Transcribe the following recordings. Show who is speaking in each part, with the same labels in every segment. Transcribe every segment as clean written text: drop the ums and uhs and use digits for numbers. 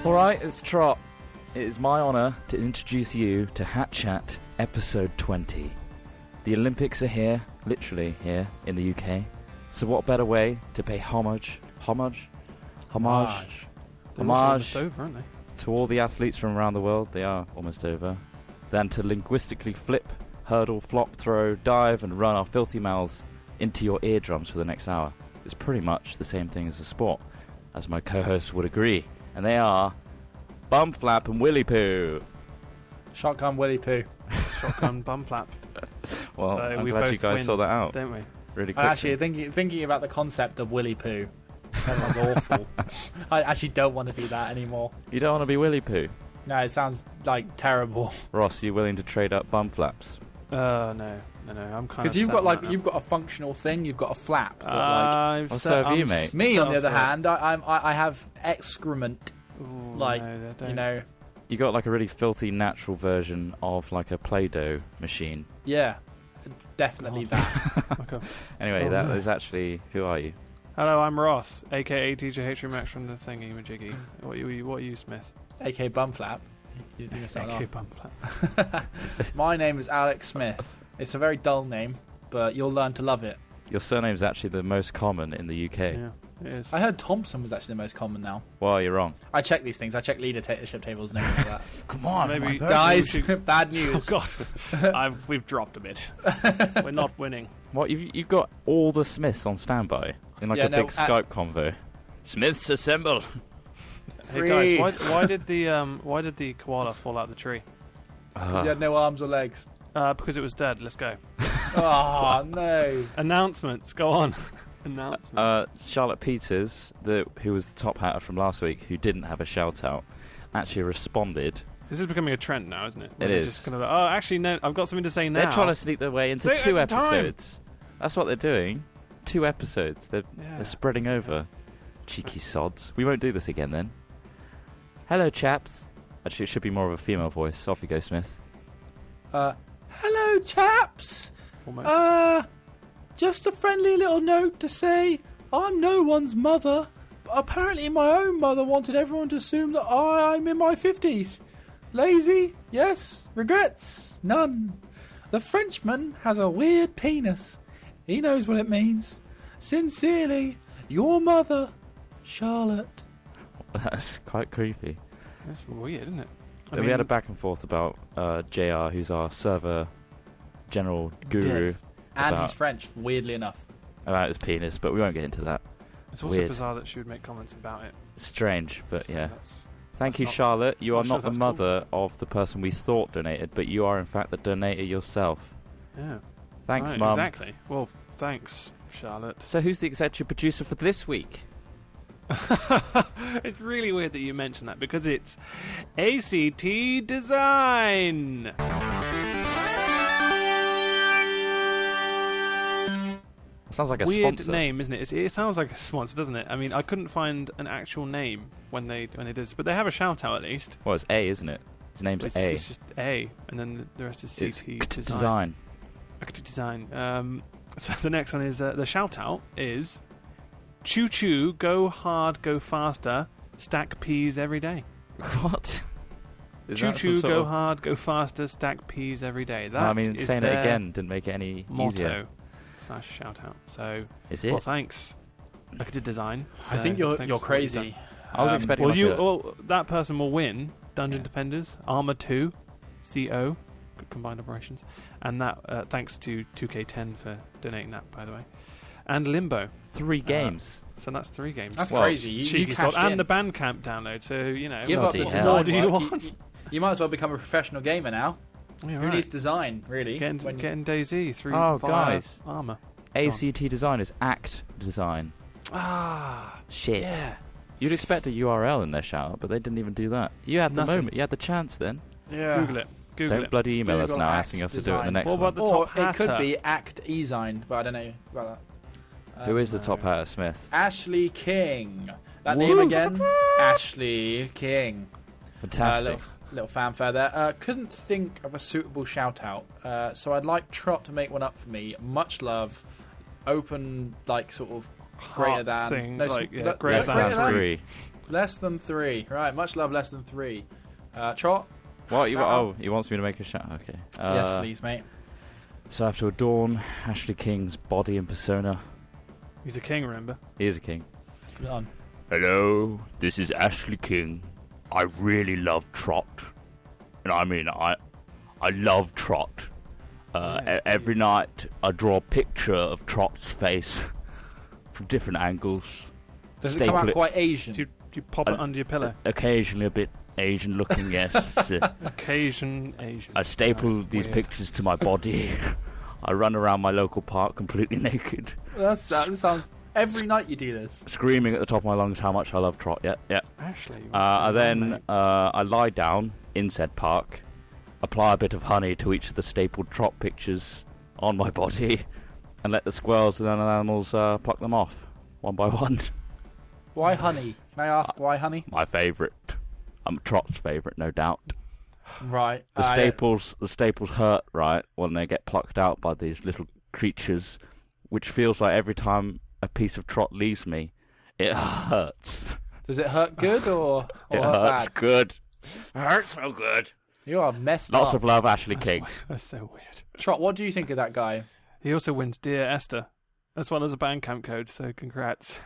Speaker 1: Alright, it's Trot. It is my honour to introduce you to Hat Chat Episode 20. The Olympics are here, literally here, in the UK. So what better way to pay homage
Speaker 2: almost over, aren't they?
Speaker 1: To all the athletes from around the world, they are almost over, than to linguistically flip, hurdle, flop, throw, dive and run our filthy mouths into your eardrums for the next hour. It's pretty much the same thing as a sport, as my co-hosts would agree. And they are Bum Flap and Willy Poo.
Speaker 3: Shotgun Willy Poo.
Speaker 2: Shotgun Bum Flap.
Speaker 1: Well,
Speaker 2: So
Speaker 1: I'm
Speaker 2: we
Speaker 1: glad
Speaker 2: both
Speaker 1: you guys
Speaker 2: win,
Speaker 1: saw that out.
Speaker 2: Don't we?
Speaker 1: Really
Speaker 3: I
Speaker 1: quickly.
Speaker 3: actually thinking about the concept of Willy Poo. That sounds awful. I actually don't want to be that anymore.
Speaker 1: You don't want to be Willy Poo?
Speaker 3: No, it sounds like terrible.
Speaker 1: Ross, you willing to trade up Bum Flaps?
Speaker 2: No. I'm kind of.
Speaker 3: Because you've got a functional thing. You've got a flap. That,
Speaker 1: so have you, mate.
Speaker 3: me, on the other hand, I have excrement.
Speaker 2: Ooh,
Speaker 3: Like,
Speaker 2: no,
Speaker 3: you know.
Speaker 1: You got like a really filthy natural version of like a Play-Doh machine.
Speaker 3: Yeah, definitely that.
Speaker 2: Okay.
Speaker 1: Anyway,
Speaker 2: Oh,
Speaker 1: that
Speaker 2: no.
Speaker 1: is actually... Who are you?
Speaker 2: Hello, I'm Ross, aka DJ H. Max from the Thingy Majiggy. What are you, Smith?
Speaker 3: AK Bum Flap. You missed that
Speaker 2: AK
Speaker 3: off.
Speaker 2: Bum Flap.
Speaker 3: My name is Alex Smith. It's a very dull name, but you'll learn to love it.
Speaker 1: Your surname is actually the most common in the UK.
Speaker 2: Yeah, it is.
Speaker 3: I heard Thompson was actually the most common now.
Speaker 1: Well, you're wrong.
Speaker 3: I check these things. I check leadership tables and everything like that.
Speaker 1: Come on,
Speaker 2: Maybe-
Speaker 3: Guys, bad
Speaker 2: Oh
Speaker 3: news.
Speaker 2: God, we've dropped a bit. We're not winning.
Speaker 1: What, you've got all the Smiths on standby in like
Speaker 3: Yeah,
Speaker 1: a big Skype convo. Smiths assemble.
Speaker 2: Hey guys,
Speaker 3: Free.
Speaker 2: why did the koala fall out of the tree?
Speaker 3: He had no arms or legs.
Speaker 2: Because it was dead. Let's go.
Speaker 3: Oh, no.
Speaker 2: Announcements. Go on. Announcements.
Speaker 1: Charlotte Peters, who was the top hatter from last week, who didn't have a shout out, actually responded.
Speaker 2: This is becoming a trend now, isn't it?
Speaker 1: It
Speaker 2: We're
Speaker 1: is.
Speaker 2: Just kind of, oh, actually, no. I've got something to say now.
Speaker 1: They're trying to sneak their way into
Speaker 2: Say it
Speaker 1: 2
Speaker 2: at the time.
Speaker 1: episodes. That's what they're doing. 2 episodes. They're spreading over. Cheeky sods. We won't do this again then. Hello, chaps. Actually, it should be more of a female voice. Off you go, Smith.
Speaker 3: Hello, chaps.
Speaker 2: Almost.
Speaker 3: Just a friendly little note to say I'm no one's mother, but apparently my own mother wanted everyone to assume that I'm in my 50s. Lazy? Yes. Regrets? None. The Frenchman has a weird penis. He knows what it means. Sincerely, your mother, Charlotte.
Speaker 1: That's quite creepy.
Speaker 2: That's weird, isn't it?
Speaker 1: We had a back and forth about JR, who's our server general guru,
Speaker 3: And
Speaker 1: About-
Speaker 3: he's French, weirdly enough.
Speaker 1: about his penis, but we won't get into that.
Speaker 2: It's also
Speaker 1: weird.
Speaker 2: bizarre that she would make comments about it.
Speaker 1: Strange, but
Speaker 2: So
Speaker 1: yeah.
Speaker 2: that's
Speaker 1: Thank
Speaker 2: that's
Speaker 1: you,
Speaker 2: not-
Speaker 1: Charlotte. You are
Speaker 2: not sure
Speaker 1: not the
Speaker 2: that's cool.
Speaker 1: mother of the person we thought donated, but you are in fact the donator yourself.
Speaker 2: Yeah.
Speaker 1: Thanks,
Speaker 2: Right,
Speaker 1: Mum.
Speaker 2: Exactly. Well, thanks, Charlotte.
Speaker 1: So who's the executive producer for this week?
Speaker 2: It's really weird that you mentioned that because it's ACT Design.
Speaker 1: Sounds like a
Speaker 2: Weird
Speaker 1: sponsor.
Speaker 2: name, isn't it? It sounds like a sponsor, doesn't it? I mean, I couldn't find an actual name when they did this, but they have a shout out at least.
Speaker 1: Well, it's A, isn't it? His name's
Speaker 2: It's,
Speaker 1: A.
Speaker 2: it's just A, and then the rest is
Speaker 1: It's
Speaker 2: CT
Speaker 1: design.
Speaker 2: Design. So the next one is the shout out is choo choo, go hard, go faster, stack peas every day.
Speaker 1: What? Is
Speaker 2: Choo
Speaker 1: that some
Speaker 2: choo,
Speaker 1: sort
Speaker 2: go
Speaker 1: of-
Speaker 2: hard, go faster, stack peas every day. That
Speaker 1: I mean,
Speaker 2: is
Speaker 1: saying it
Speaker 2: their
Speaker 1: again didn't make it any
Speaker 2: motto
Speaker 1: easier.
Speaker 2: / shout out. So,
Speaker 1: Is it?
Speaker 2: well, thanks. Look at the design.
Speaker 3: I
Speaker 2: So,
Speaker 3: think you're
Speaker 2: thanks for what you've
Speaker 3: crazy.
Speaker 2: done.
Speaker 1: I was expecting
Speaker 2: Well, that person will win Dungeon Defenders, Armor 2, CO, good combined operations, and that thanks to 2K10 for donating that, by the way, and Limbo.
Speaker 1: 3 games.
Speaker 2: So that's 3 games.
Speaker 3: That's
Speaker 1: Well,
Speaker 3: crazy. You
Speaker 2: Cheeky
Speaker 3: cashed
Speaker 2: sod, and
Speaker 3: in.
Speaker 2: the Bandcamp download. So you know,
Speaker 3: Give up
Speaker 1: Bloody
Speaker 3: the
Speaker 1: hell.
Speaker 3: design
Speaker 2: What do you
Speaker 3: work.
Speaker 2: want?
Speaker 3: You might as well become a professional gamer now.
Speaker 2: Yeah,
Speaker 3: Who
Speaker 2: right.
Speaker 3: needs design, really?
Speaker 2: Getting DayZ through
Speaker 1: Oh,
Speaker 2: via
Speaker 1: guys.
Speaker 2: Armor.
Speaker 1: ACT design is ACT design.
Speaker 2: Ah,
Speaker 1: Shit.
Speaker 2: yeah.
Speaker 1: You'd expect a URL in their shout, but they didn't even do that. You had the
Speaker 2: Nothing.
Speaker 1: moment. You had the chance then.
Speaker 3: Yeah.
Speaker 2: Google it. Google
Speaker 1: Don't
Speaker 2: it.
Speaker 1: bloody email us
Speaker 3: Google
Speaker 1: now
Speaker 3: ACT
Speaker 1: asking us to do it in the
Speaker 3: design.
Speaker 1: next
Speaker 2: What
Speaker 1: one.
Speaker 2: about the
Speaker 3: Or
Speaker 2: top
Speaker 3: it could
Speaker 2: hatter?
Speaker 3: be Act E-signed, but I don't know about that.
Speaker 1: Who is the
Speaker 2: no.
Speaker 1: top hatter, Smith?
Speaker 3: Ashley King. That
Speaker 1: Woo.
Speaker 3: name again? Ashley King.
Speaker 1: Fantastic.
Speaker 3: Little fanfare there. Couldn't think of a suitable shout out, so I'd like Trot to make one up for me. Much love. Open, like, sort of greater
Speaker 2: Heart
Speaker 3: than.
Speaker 2: thing,
Speaker 3: no,
Speaker 2: like,
Speaker 3: no,
Speaker 2: greater
Speaker 1: Less
Speaker 2: than
Speaker 1: than 3.
Speaker 3: Less than 3. Right, much love, less than 3. Trot?
Speaker 1: What? He wants me to make a shout. Okay.
Speaker 3: Yes, please, mate.
Speaker 1: So I have to adorn Ashley King's body and persona.
Speaker 2: He's a king, remember?
Speaker 1: He is a king.
Speaker 3: Put it on.
Speaker 1: Hello, this is Ashley King. I really love Trot. And I mean, I love Trot. Every night I draw a picture of Trot's face from different angles.
Speaker 3: Does it come out quite Asian?
Speaker 2: Do you pop it under your pillow?
Speaker 1: Occasionally a bit Asian looking, yes.
Speaker 2: Occasion Asian.
Speaker 1: I staple these pictures to my body. I run around my local park completely naked.
Speaker 3: That sounds... Every night you do this.
Speaker 1: Screaming at the top of my lungs how much I love Trot. Yeah.
Speaker 2: Ashley.
Speaker 1: Then I lie down in said park, apply a bit of honey to each of the stapled Trot pictures on my body, and let the squirrels and other animals pluck them off, one by one.
Speaker 3: Why honey? Can I ask why honey?
Speaker 1: My favourite. I'm Trot's favourite, no doubt.
Speaker 3: Right.
Speaker 1: The staples hurt, right, when they get plucked out by these little creatures, which feels like every time a piece of Trot leaves me, it hurts.
Speaker 3: Does it hurt good or
Speaker 1: it
Speaker 3: hurt
Speaker 1: hurts
Speaker 3: bad?
Speaker 1: good. It hurts so good.
Speaker 3: You are messed up.
Speaker 1: Lots of love, Ashley King.
Speaker 2: That's so weird.
Speaker 3: Trot, what do you think of that guy?
Speaker 2: He also wins Dear Esther, as well as a Bandcamp code, so congrats.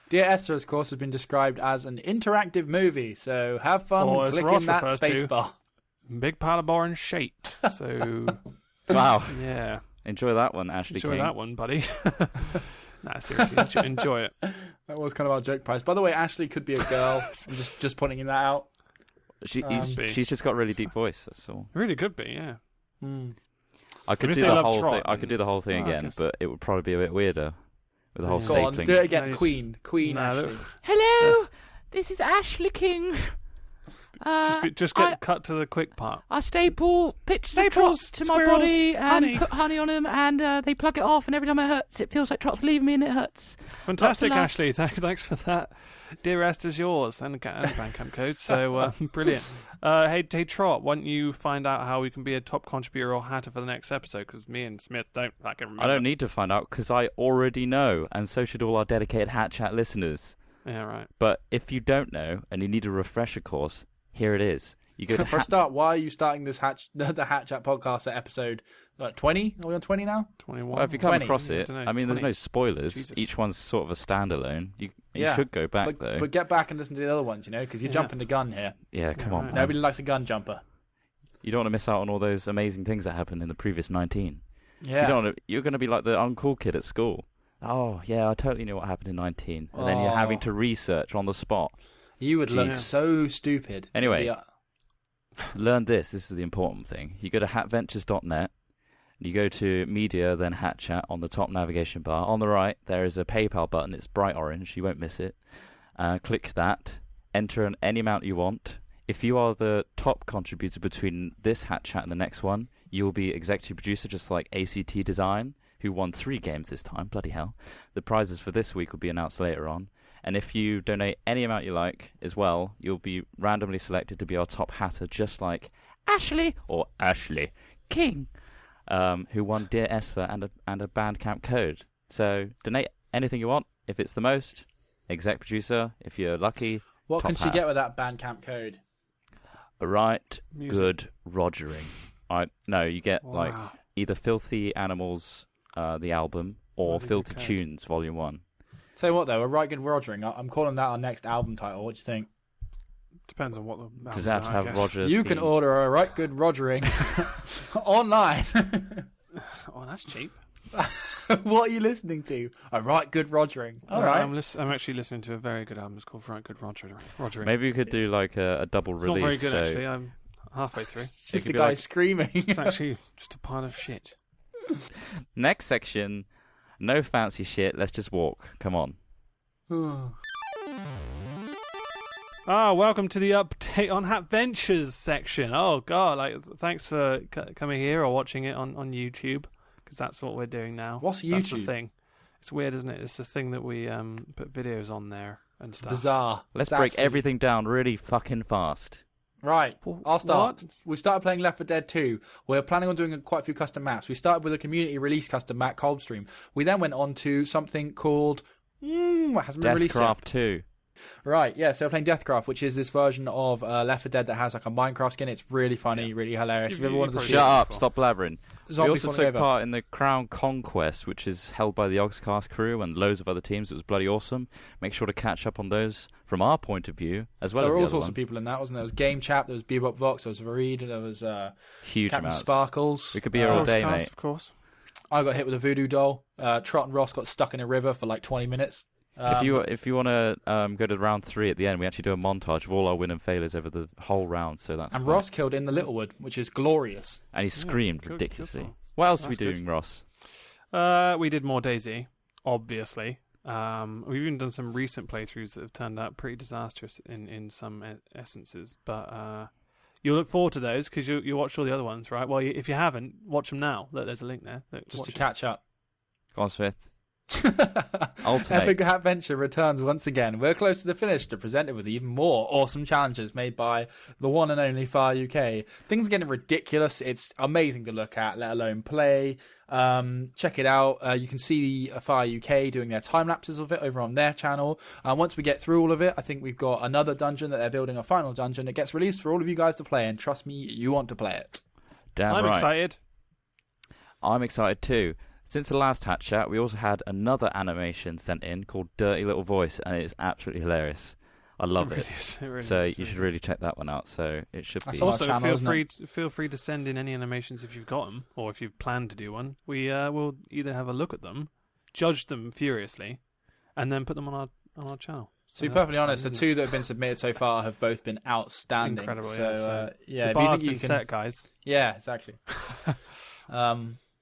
Speaker 3: Dear Esther, of course, has been described as an interactive movie, so have fun clicking that spacebar.
Speaker 2: Big pile of boring shit. So,
Speaker 1: Wow.
Speaker 2: Yeah.
Speaker 1: Enjoy that one, Ashley King.
Speaker 2: Enjoy that one, buddy. Nah, seriously, enjoy it.
Speaker 3: That was kind of our joke prize. By the way, Ashley could be a girl. I'm just pointing that out.
Speaker 1: She's just got a really deep voice. That's all.
Speaker 2: Really could be, yeah.
Speaker 1: I could do the whole thing. I could do the whole thing again, but it would probably be a bit weirder with the whole
Speaker 3: Go on,
Speaker 1: stapling.
Speaker 3: do it again. Queen Ashley.
Speaker 4: Hello, this is Ashley King.
Speaker 2: Just get cut to the quick part.
Speaker 4: I staple pictures of Trots to my body and put honey on them, and they plug it off, and every time it hurts, it feels like Trot's leaving me and it hurts.
Speaker 2: Fantastic, Ashley. Thanks for that. Dear Esther's yours, and Bandcamp code, so brilliant. Hey, Trot, why don't you find out how we can be a top contributor or hatter for the next episode, because me and Smith don't fucking remember.
Speaker 1: I don't need to find out, because I already know, and so should all our dedicated Hat Chat listeners.
Speaker 2: Yeah, right.
Speaker 1: But if you don't know, and you need a refresher course, here it is. You go to
Speaker 3: For a start, why are you starting this the Hat Chat podcast at episode 20? Are we on 20 now?
Speaker 2: 21.
Speaker 1: Well, if you come
Speaker 3: 20.
Speaker 1: across it, I mean, there's no spoilers.
Speaker 2: Jesus.
Speaker 1: Each one's sort of a standalone. You should go back, though.
Speaker 3: But get back and listen to the other ones, because you're jumping the gun here.
Speaker 1: Yeah, come on,
Speaker 2: right.
Speaker 1: man.
Speaker 3: Nobody likes a gun jumper.
Speaker 1: You don't want to miss out on all those amazing things that happened in the previous 19.
Speaker 3: Yeah.
Speaker 1: You're going to be like the uncool kid at school. Oh, yeah, I totally knew what happened in 19. And then you're having to research on the spot.
Speaker 3: You would look so stupid.
Speaker 1: Anyway, learn this. This is the important thing. You go to hatventures.net. You go to media, then Hat Chat on the top navigation bar. On the right, there is a PayPal button. It's bright orange. You won't miss it. Click that. Enter any amount you want. If you are the top contributor between this Hat Chat and the next one, you will be executive producer, just like ACT Design, who won 3 games this time. Bloody hell. The prizes for this week will be announced later on. And if you donate any amount you like as well, you'll be randomly selected to be our top hatter, just like Ashley King, who won Dear Esther and a Bandcamp code. So donate anything you want. If it's the most, exec producer. If you're lucky,
Speaker 3: what
Speaker 1: top
Speaker 3: can she
Speaker 1: hat.
Speaker 3: get with that Bandcamp code?
Speaker 1: Good Rogering. No, you get like either Filthy Animals, the album, or Filthy Tunes, Volume 1.
Speaker 3: Tell you what, though, a right good Rogering. I'm calling that our next album title. What do you think?
Speaker 2: Depends on what the...
Speaker 1: Does it have to have Roger?
Speaker 3: You can order a right good Rogering online.
Speaker 2: Oh, that's cheap.
Speaker 3: What are you listening to? A right good Rogering. All right.
Speaker 2: I'm actually listening to a very good album. It's called Right Good Rogering.
Speaker 1: Maybe we could do like a double
Speaker 2: It's
Speaker 1: release.
Speaker 2: not very good, actually. I'm halfway through.
Speaker 3: It's just a guy screaming.
Speaker 2: It's actually just a pile of shit.
Speaker 1: Next section, no fancy shit. Let's just walk. Come on.
Speaker 2: Welcome to the update on Hat Ventures section. Oh god, thanks for coming here or watching it on YouTube, because that's what we're doing now.
Speaker 3: What's YouTube?
Speaker 2: That's the thing. It's weird, isn't it? It's the thing that we put videos on there and stuff.
Speaker 3: Bizarre.
Speaker 1: Let's break everything down really fucking fast.
Speaker 3: Right, I'll start.
Speaker 2: What?
Speaker 3: We started playing Left 4 Dead 2. We're planning on doing quite a few custom maps. We started with a community release custom map, Coldstream. We then went on to something called... hasn't been released yet.
Speaker 1: Deathcraft 2.
Speaker 3: Right, yeah, so we're playing Deathcraft, which is this version of Left 4 Dead that has like a Minecraft skin. It's really funny, really hilarious. If you ever wanted to see
Speaker 1: Shut up, stop blabbering. We
Speaker 3: Zombies
Speaker 1: also took part in the Crown Conquest, which is held by the Oxcast crew and loads of other teams. It was bloody awesome. Make sure to catch up on those from our point of view, as well as the other ones.
Speaker 3: There were all sorts of people in that, wasn't there? There was Game Chap, there was Bebop Vox, there was Vareed, there was
Speaker 1: huge
Speaker 3: Captain
Speaker 1: amounts.
Speaker 3: Sparkles.
Speaker 1: We could be here all day, mate.
Speaker 2: Of course.
Speaker 3: I got hit with a voodoo doll. Trot and Ross got stuck in a river for like 20 minutes.
Speaker 1: If you want to go to round 3 at the end, we actually do a montage of all our win and failures over the whole round. So that's
Speaker 3: and Ross killed in the Littlewood, which is glorious.
Speaker 1: And he screamed
Speaker 2: good,
Speaker 1: ridiculously.
Speaker 2: good.
Speaker 1: What else are we
Speaker 2: That's good.
Speaker 1: doing, Ross?
Speaker 2: We did more DayZ, obviously. We've even done some recent playthroughs that have turned out pretty disastrous in some essences. But you'll look forward to those because you watched all the other ones, right? Well, if you haven't, watch them now. Look, there's a link there.
Speaker 3: Just to catch up.
Speaker 1: Go on, Smith. Alternate.
Speaker 3: Epic Adventure returns once again. We're close to the finish to present it with even more awesome challenges made by the one and only Fire UK. Things are getting ridiculous. It's amazing to look at, let alone play. Check it out. You can see Fire UK doing their time lapses of it over on their channel. Once we get through all of it, I think we've got another dungeon that they're building, a final dungeon that gets released for all of you guys to play. And trust me, you want to play it.
Speaker 1: Damn
Speaker 2: I'm
Speaker 1: right.
Speaker 2: excited.
Speaker 1: I'm excited too. Since the last Hat Chat, we also had another animation sent in called Dirty Little Voice, and it's absolutely hilarious. I love it. So you should really check that one out. So it should be.
Speaker 2: Also,
Speaker 3: channel,
Speaker 2: feel free to send in any animations if you've got them, or if you've planned to do one. We will either have a look at them, judge them furiously, and then put them on our channel.
Speaker 3: To be perfectly honest, the two that have been submitted so far have both been outstanding.
Speaker 2: Incredible,
Speaker 3: So,
Speaker 2: the bar's been set, guys.
Speaker 3: Yeah, exactly.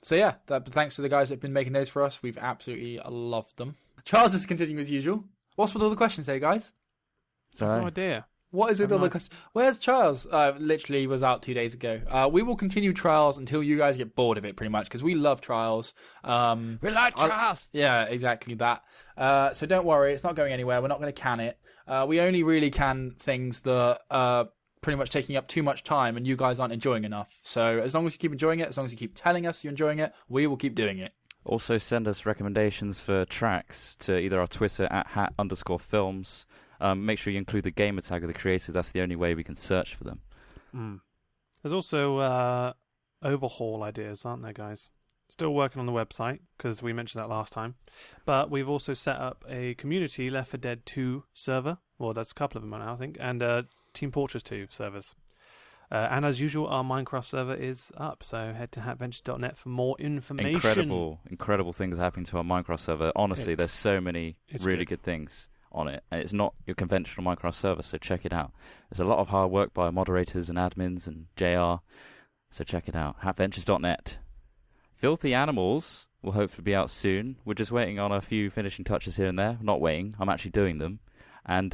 Speaker 3: So yeah, thanks to the guys that have been making those for us. We've absolutely loved them. Charles is continuing as usual. What's with all the questions there, guys?
Speaker 1: Sorry.
Speaker 2: No idea.
Speaker 3: What is it? All the questions? Where's Charles? Literally was out 2 days ago. We will continue trials until you guys get bored of it, pretty much, because we love trials.
Speaker 4: We like trials.
Speaker 3: Yeah, exactly that. So don't worry, it's not going anywhere. We're not going to can it. We only really can things that pretty much taking up too much time and you guys aren't enjoying enough. So as long as you keep enjoying it, as long as you keep telling us you're enjoying it, we will keep doing it.
Speaker 1: Also send us recommendations for tracks to either our Twitter at @hat_films. Make sure you include the gamer tag of the creators. That's the only way we can search for them.
Speaker 2: There's also overhaul ideas, aren't there, guys? Still working on the website, because we mentioned that last time. But we've also set up a community Left 4 Dead 2 server. Well, there's a couple of them now, I think. And Team Fortress 2 servers. And as usual, our Minecraft server is up. So head to hatventures.net for more information.
Speaker 1: Incredible things happening to our Minecraft server. Honestly, there's so many really good things on it. And it's not your conventional Minecraft server, so check it out. There's a lot of hard work by moderators and admins and JR. So check it out. hatventures.net. Filthy Animals will hopefully be out soon. We're just waiting on a few finishing touches here and there. Not waiting. I'm actually doing them. And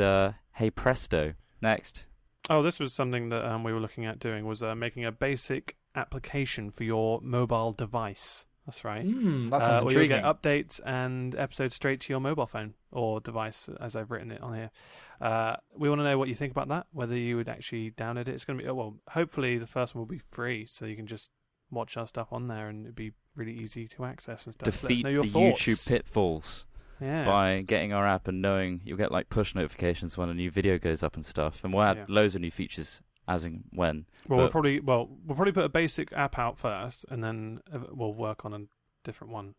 Speaker 1: Hey Presto. Next.
Speaker 2: Oh, this was something that we were looking at doing, was making a basic application for your mobile device. That's right.
Speaker 3: That sounds
Speaker 2: where you'll
Speaker 3: intriguing.
Speaker 2: get updates and episodes straight to your mobile phone or device, as I've written it on here. We want to know what you think about that, whether you would actually download it. It's going to be, hopefully the first one will be free, so you can just watch our stuff on there and it'd be really easy to access and stuff.
Speaker 1: Defeat the
Speaker 2: thoughts.
Speaker 1: YouTube pitfalls.
Speaker 2: Yeah.
Speaker 1: By getting our app and knowing you'll get like push notifications when a new video goes up and stuff, and we'll add loads of new features as and when.
Speaker 2: We'll probably put a basic app out first, and then we'll work on a different one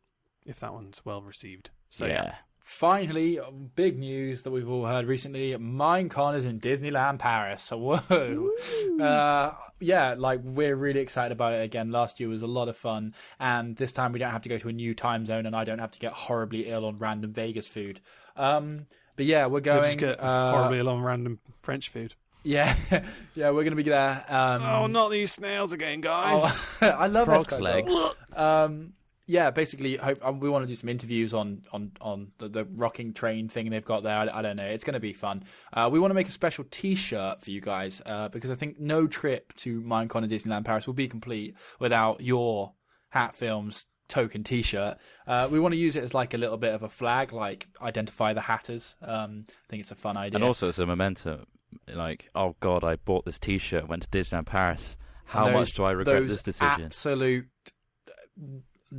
Speaker 2: if that one's well received. So yeah.
Speaker 3: Finally, big news that we've all heard recently: Minecon is in Disneyland Paris. Whoa! We're really excited about it again. Last year was a lot of fun, and this time we don't have to go to a new time zone, and I don't have to get horribly ill on random Vegas food. But yeah, we're going.
Speaker 2: You'll just get horribly ill on random French food.
Speaker 3: Yeah, yeah, we're gonna be there.
Speaker 2: Not these snails again, guys!
Speaker 3: I love
Speaker 1: frog's legs.
Speaker 3: Yeah, basically, we want to do some interviews on the rocking train thing they've got there. I don't know. It's going to be fun. We want to make a special T-shirt for you guys because I think no trip to Minecon and Disneyland Paris will be complete without your Hat Films token T-shirt. We want to use it as like a little bit of a flag, like identify the Hatters. I think it's a fun idea.
Speaker 1: And also as a memento, like, oh God, I bought this T-shirt, went to Disneyland Paris. How much do I regret this decision?
Speaker 3: Absolute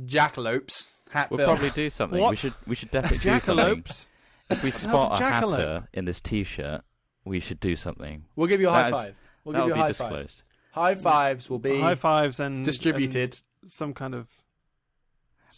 Speaker 3: jackalopes.
Speaker 1: We'll probably do something.
Speaker 2: What?
Speaker 1: We should definitely do something. If we spot a
Speaker 2: jackalope?
Speaker 1: hatter in this T-shirt, we should do something.
Speaker 3: We'll give you a high five. We'll give you a high
Speaker 1: disclosed.
Speaker 3: five. High fives will be
Speaker 2: high fives and
Speaker 3: distributed.
Speaker 2: And some kind of.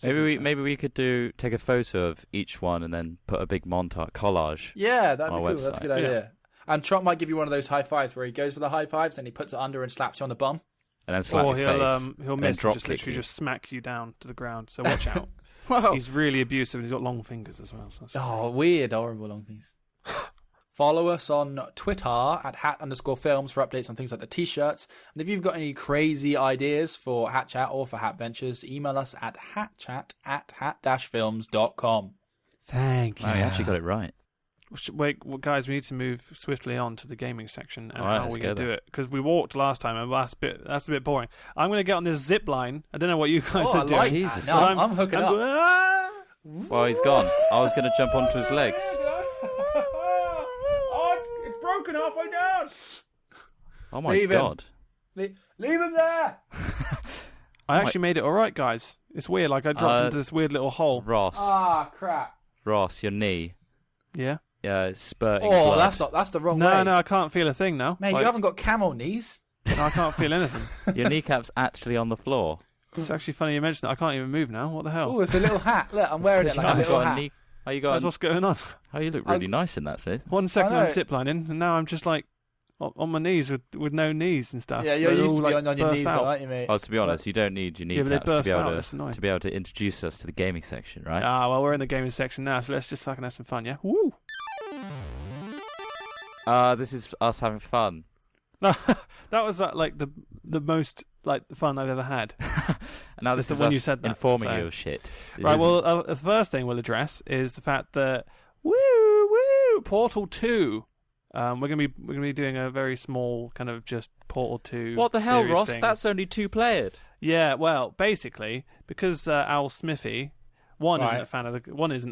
Speaker 1: Maybe we could take a photo of each one and then put a big montage collage.
Speaker 3: Yeah, that'd be
Speaker 1: on
Speaker 3: cool.
Speaker 1: our
Speaker 3: That's a good
Speaker 1: website.
Speaker 3: idea. And Trump might give you one of those high fives where he goes for the high fives and he puts it under and slaps you on the bum.
Speaker 1: And then slap
Speaker 2: Or
Speaker 1: your face.
Speaker 2: he'll
Speaker 1: and
Speaker 2: miss
Speaker 1: then
Speaker 2: and just literally just smack you down to the ground. So watch out.
Speaker 3: Whoa.
Speaker 2: He's really abusive and he's got long fingers as well. So
Speaker 3: Oh, weird, horrible long things. Follow us on Twitter at @hat_films for updates on things like the t-shirts. And if you've got any crazy ideas for Hat Chat or for Hat Ventures, email us at hatchat@hat-films.com.
Speaker 2: thank
Speaker 1: Wow, you actually got it right.
Speaker 2: Wait, well, guys, we need to move swiftly on to the gaming section and
Speaker 1: All right,
Speaker 2: how
Speaker 1: let's
Speaker 2: we
Speaker 1: go
Speaker 2: can do
Speaker 1: then.
Speaker 2: it. Because we walked last time and that's a bit boring. I'm going to get on this zip line. I don't know what you guys are doing.
Speaker 1: Jesus,
Speaker 3: no, I'm hooking up.
Speaker 1: Well, he's gone. I was going to jump onto his legs.
Speaker 2: It's broken halfway down.
Speaker 1: Oh my
Speaker 3: Leave him.
Speaker 1: God.
Speaker 3: Leave him there!
Speaker 2: I actually made it all right, guys. It's weird. Like I dropped into this weird little hole.
Speaker 1: Ross,
Speaker 3: Crap.
Speaker 1: your knee.
Speaker 2: Yeah.
Speaker 1: Yeah, it's spurting
Speaker 3: Oh,
Speaker 1: blood.
Speaker 3: that's the wrong way.
Speaker 2: No, I can't feel a thing now.
Speaker 3: Mate,
Speaker 2: Like,
Speaker 3: you haven't got camel knees.
Speaker 2: no, I can't feel anything.
Speaker 1: Your kneecap's actually on the floor.
Speaker 2: It's actually funny you mentioned that. I can't even move now. What the hell?
Speaker 3: Oh, it's a little hat. Look, I'm wearing it like a
Speaker 1: How you
Speaker 3: little
Speaker 1: got
Speaker 3: hat.
Speaker 1: knee? How you
Speaker 2: Guys,
Speaker 1: got?
Speaker 2: what's going on?
Speaker 1: How you look really nice in that, Sid.
Speaker 2: 1 second
Speaker 3: I know.
Speaker 2: I'm ziplining, and now I'm just like on my knees with no knees and stuff.
Speaker 3: Yeah, you're
Speaker 2: They're
Speaker 3: used
Speaker 2: all,
Speaker 3: to be
Speaker 2: like,
Speaker 3: on your
Speaker 2: burst
Speaker 3: knees,
Speaker 2: out.
Speaker 3: though, aren't you, mate?
Speaker 1: Oh, to be honest, you don't need your
Speaker 2: Yeah, but they
Speaker 1: kneecaps to be
Speaker 2: burst out,
Speaker 1: able
Speaker 2: that's annoying.
Speaker 1: to introduce us to the gaming section, right?
Speaker 2: Ah, well, we're in the gaming section now, so let's just fucking have some fun, yeah? Woo!
Speaker 1: This is us having fun.
Speaker 2: That was like the most like fun I've ever had.
Speaker 1: And now
Speaker 2: Just
Speaker 1: this is
Speaker 2: when
Speaker 1: us
Speaker 2: you said that,
Speaker 1: informing
Speaker 2: so-
Speaker 1: you of shit. This
Speaker 2: Right,
Speaker 1: isn't-
Speaker 2: well, the first thing we'll address is the fact that Portal 2. We're gonna be doing a very small kind of just Portal 2.
Speaker 1: what the hell,
Speaker 2: series
Speaker 1: Ross?
Speaker 2: thing.
Speaker 1: That's only 2-playered.
Speaker 2: Yeah, well, basically because Al Smithy, one isn't
Speaker 3: Right.
Speaker 2: a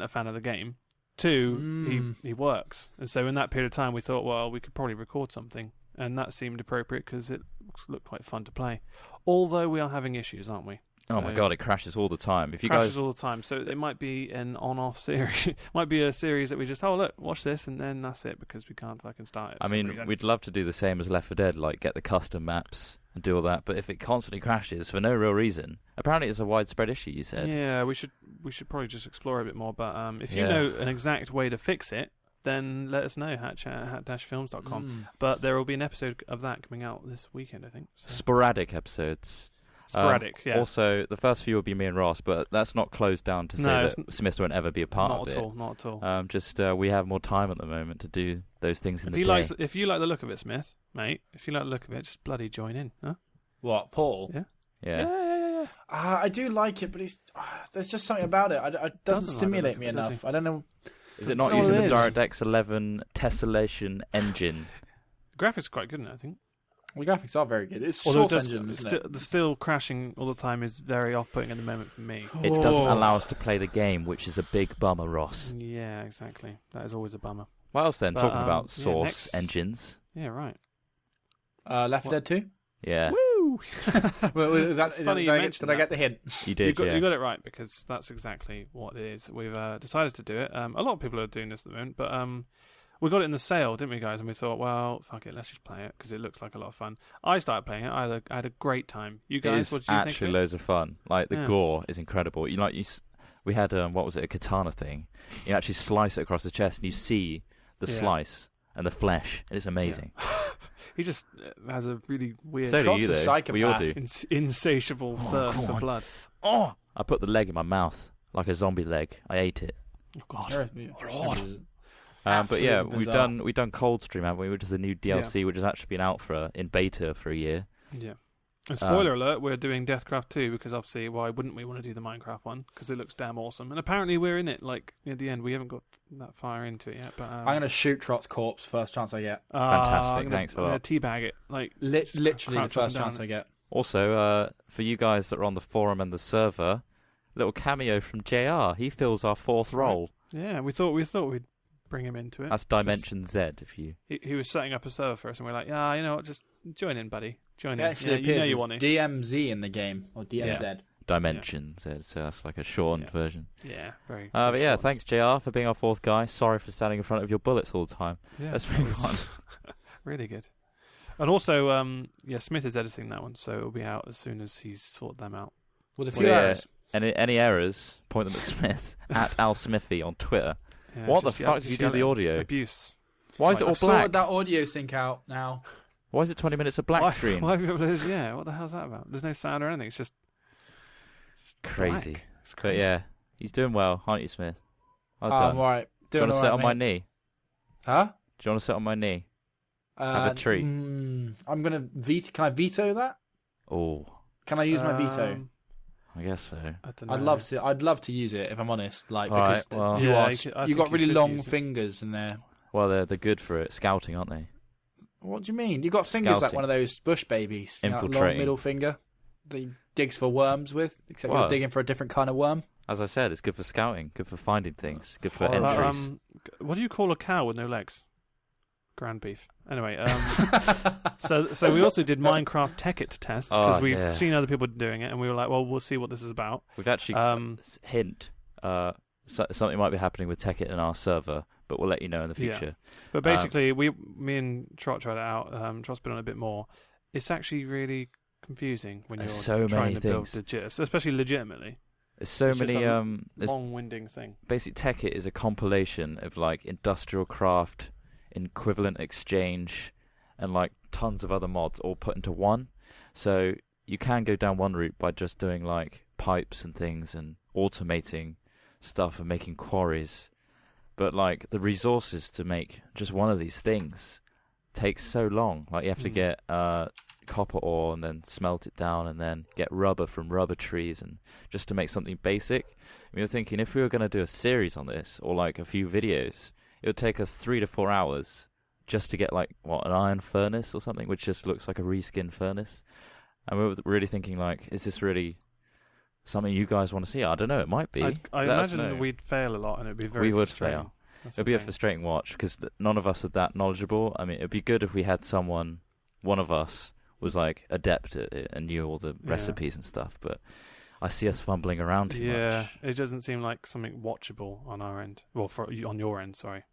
Speaker 2: fan of the game. Two, he works, and so in that period of time, we thought, well, we could probably record something, and that seemed appropriate because it looked quite fun to play. Although we are having issues, aren't we?
Speaker 1: Oh my
Speaker 2: So-
Speaker 1: God, it crashes all the time. If you
Speaker 2: crashes
Speaker 1: guys,
Speaker 2: all the time, so it might be an on-off series. It might be a series that we just look, watch this, and then that's it because we can't fucking start it.
Speaker 1: I
Speaker 2: for some
Speaker 1: mean,
Speaker 2: reason.
Speaker 1: we'd love to do the same as Left 4 Dead, like get the custom maps and do all that. But if it constantly crashes for no real reason, apparently it's a widespread issue. You said.
Speaker 2: yeah, we should probably just explore a bit more. But if you
Speaker 1: Yeah.
Speaker 2: know an exact way to fix it, then let us know. hat-films.com. But there will be an episode of that coming out this weekend, I think. So.
Speaker 1: Sporadic episodes.
Speaker 2: Sporadic, yeah.
Speaker 1: Also, the first few will be me and Ross, but that's not closed down to say
Speaker 2: No,
Speaker 1: that Smith won't ever be a part
Speaker 2: Not
Speaker 1: of
Speaker 2: at
Speaker 1: it.
Speaker 2: all. Not at all.
Speaker 1: Just we have more time at the moment to do those things in the day.
Speaker 2: If you like the look of it, Smith, mate, if you like the look of it, just bloody join in, huh?
Speaker 3: What, Paul?
Speaker 2: Yeah.
Speaker 1: Yeah.
Speaker 3: I do like it, but there's just something about it. It doesn't
Speaker 2: like
Speaker 3: stimulate
Speaker 2: it,
Speaker 3: me
Speaker 2: does
Speaker 3: enough.
Speaker 2: he?
Speaker 3: I don't know.
Speaker 1: Is it not
Speaker 3: So
Speaker 1: using
Speaker 3: it
Speaker 1: the
Speaker 3: is.
Speaker 1: DirectX 11 tessellation engine?
Speaker 2: Graphics are quite good in it, I think.
Speaker 3: The graphics are very good. It's
Speaker 2: Although
Speaker 3: Source Engine, isn't it?
Speaker 2: the still crashing all the time is very off-putting at the moment for me.
Speaker 1: It doesn't
Speaker 3: Oh.
Speaker 1: allow us to play the game, which is a big bummer, Ross.
Speaker 2: Yeah, exactly. That is always a bummer.
Speaker 1: What else then?
Speaker 2: But,
Speaker 1: Talking
Speaker 2: yeah,
Speaker 1: about Source
Speaker 2: next-
Speaker 1: engines.
Speaker 2: Yeah, right.
Speaker 3: Left 4 Dead 2?
Speaker 1: Yeah,
Speaker 2: Woo!
Speaker 3: Well, is that,
Speaker 2: It's funny you mentioned
Speaker 3: did I
Speaker 2: that.
Speaker 3: get the hint?
Speaker 1: you did.
Speaker 2: You
Speaker 1: yeah.
Speaker 2: got it right because that's exactly what it is. We've decided to do it. A lot of people are doing this at the moment, but we got it in the sale, didn't we, guys? And we thought, well, fuck it, let's just play it because it looks like a lot of fun. I started playing it. I had a great time. You
Speaker 1: It
Speaker 2: guys,
Speaker 1: is
Speaker 2: what did you think?
Speaker 1: actually
Speaker 2: of it?
Speaker 1: loads of fun. Like the
Speaker 2: Yeah.
Speaker 1: gore is incredible. We had what was it? A katana thing. You actually slice it across the chest, and you see the
Speaker 2: Yeah.
Speaker 1: slice and the flesh. And it's amazing.
Speaker 2: He just has a really weird,
Speaker 1: So do
Speaker 3: Trot's
Speaker 1: you,
Speaker 3: a
Speaker 1: though. We all
Speaker 3: psychopath.
Speaker 1: do.
Speaker 2: insatiable thirst
Speaker 1: come
Speaker 2: for
Speaker 1: on.
Speaker 2: blood.
Speaker 1: Oh! I put the leg in my mouth like a zombie leg. I ate it.
Speaker 2: Oh God!
Speaker 1: But yeah,
Speaker 3: Absolutely
Speaker 1: we've done Coldstream, haven't we? Which is the new DLC, which has actually been out in beta for a year.
Speaker 2: Yeah. And spoiler alert, we're doing Deathcraft 2 because obviously, why wouldn't we want to do the Minecraft one? Because it looks damn awesome. And apparently we're in it, like, near the end. We haven't got that far into it yet. But
Speaker 3: I'm going to shoot Trot's corpse first chance I get.
Speaker 1: Fantastic, thanks a
Speaker 2: I'm
Speaker 1: lot.
Speaker 2: going to teabag it. Like,
Speaker 3: Literally the
Speaker 2: crouch up
Speaker 3: first
Speaker 2: and
Speaker 3: chance
Speaker 2: down
Speaker 3: I get.
Speaker 1: Also, for you guys that are on the forum and the server, little cameo from JR. He fills our fourth
Speaker 2: That's right.
Speaker 1: role.
Speaker 2: Yeah, we thought we'd bring him into it.
Speaker 1: That's Dimension Z. If you
Speaker 2: He was setting up a server for us, and we're like, yeah, you know what, just join in, buddy. Join
Speaker 3: It
Speaker 2: in.
Speaker 3: actually
Speaker 2: Yeah,
Speaker 3: appears
Speaker 2: you know you
Speaker 3: as
Speaker 2: want to.
Speaker 3: DMZ in the game, or DMZ.
Speaker 1: dimensions. So that's like a shortened version.
Speaker 2: Yeah, very.
Speaker 1: But yeah,
Speaker 2: short.
Speaker 1: thanks JR for being our fourth guy. Sorry for standing in front of your bullets all the time.
Speaker 2: Yeah,
Speaker 1: let's move on.
Speaker 2: Really good. And also, Smith is editing that one, so it'll be out as soon as he's sorted them out.
Speaker 3: With a few errors.
Speaker 1: Any errors, point them at Smith, at Al Smithy on Twitter.
Speaker 2: Yeah,
Speaker 1: What the fuck did you do the audio?
Speaker 2: Abuse.
Speaker 1: Why is it all
Speaker 3: I've
Speaker 1: black?
Speaker 3: sorted that audio sync out now.
Speaker 1: Why is it 20 minutes of black screen?
Speaker 2: Why what the hell's that about? There's no sound or anything. It's just
Speaker 1: Crazy.
Speaker 2: black. It's
Speaker 1: But
Speaker 2: crazy.
Speaker 1: yeah, he's doing well, aren't you, Smith? Well
Speaker 3: I'm
Speaker 1: done.
Speaker 3: alright.
Speaker 1: Do you want to sit on my
Speaker 3: mate.
Speaker 1: knee?
Speaker 3: Huh?
Speaker 1: Do you want to sit on my knee? Have a treat.
Speaker 3: I'm gonna veto. Can I veto that?
Speaker 1: Oh,
Speaker 3: Can I use my veto?
Speaker 1: I guess so.
Speaker 2: I don't know.
Speaker 3: I'd love to. I'd love to use it if I'm honest. Like
Speaker 1: All
Speaker 3: because
Speaker 1: right, well-
Speaker 3: you
Speaker 2: Yeah,
Speaker 3: are.
Speaker 2: you should- I
Speaker 3: You've
Speaker 2: think
Speaker 3: got
Speaker 2: you
Speaker 3: really
Speaker 2: should
Speaker 3: long
Speaker 2: use it.
Speaker 3: fingers in there.
Speaker 1: Well, they're good for it. Scouting, aren't they?
Speaker 3: What do you mean? You got fingers like
Speaker 1: Scouting.
Speaker 3: one of those bush babies. You know, that long
Speaker 1: Infiltrating.
Speaker 3: middle finger. That he digs for worms with. Except
Speaker 1: Well-
Speaker 3: you're digging for a different kind of worm.
Speaker 1: As I said, it's good for scouting, good for finding things, good for
Speaker 3: Horrible.
Speaker 1: entries.
Speaker 2: What do you call a cow with no legs? Grand beef. Anyway, so we also did Minecraft Tekkit tests because we've seen other people doing it, and we were like, well, we'll see what this is about.
Speaker 1: We've actually hint something might be happening with Tekkit in our server, but we'll let you know in the future.
Speaker 2: But basically, me and Trot tried it out. Trot's been on a bit more. It's actually really confusing when you're
Speaker 1: There's so
Speaker 2: trying
Speaker 1: many
Speaker 2: to build
Speaker 1: things.
Speaker 2: especially legitimately.
Speaker 1: There's so
Speaker 2: It's just
Speaker 1: many.
Speaker 2: a
Speaker 1: There's
Speaker 2: long-winding thing.
Speaker 1: basically Tekkit is a compilation of like industrial craft, equivalent exchange, and like tons of other mods all put into one. So you can go down one route by just doing like pipes and things and automating stuff and making quarries. But like the resources to make just one of these things takes so long. Like you have to get copper ore and then smelt it down and then get rubber from rubber trees and just to make something basic. We were thinking if we were going to do a series on this or like a few videos, it would take us 3 to 4 hours just to get like an iron furnace or something, which just looks like a reskin furnace. And we were really thinking like, is this really something you guys want to see? I don't know. It might be.
Speaker 2: I
Speaker 1: Let us know.
Speaker 2: imagine we'd fail a lot, and it'd be very.
Speaker 1: We would
Speaker 2: frustrating.
Speaker 1: fail.
Speaker 2: That's
Speaker 1: It'd
Speaker 2: the
Speaker 1: be a
Speaker 2: thing.
Speaker 1: frustrating watch because none of us are that knowledgeable. I mean, it'd be good if we had someone, one of us, was like adept at it and knew all the recipes and stuff. But I see us fumbling around too much.
Speaker 2: It doesn't seem like something watchable on our end. Well, on your end, sorry.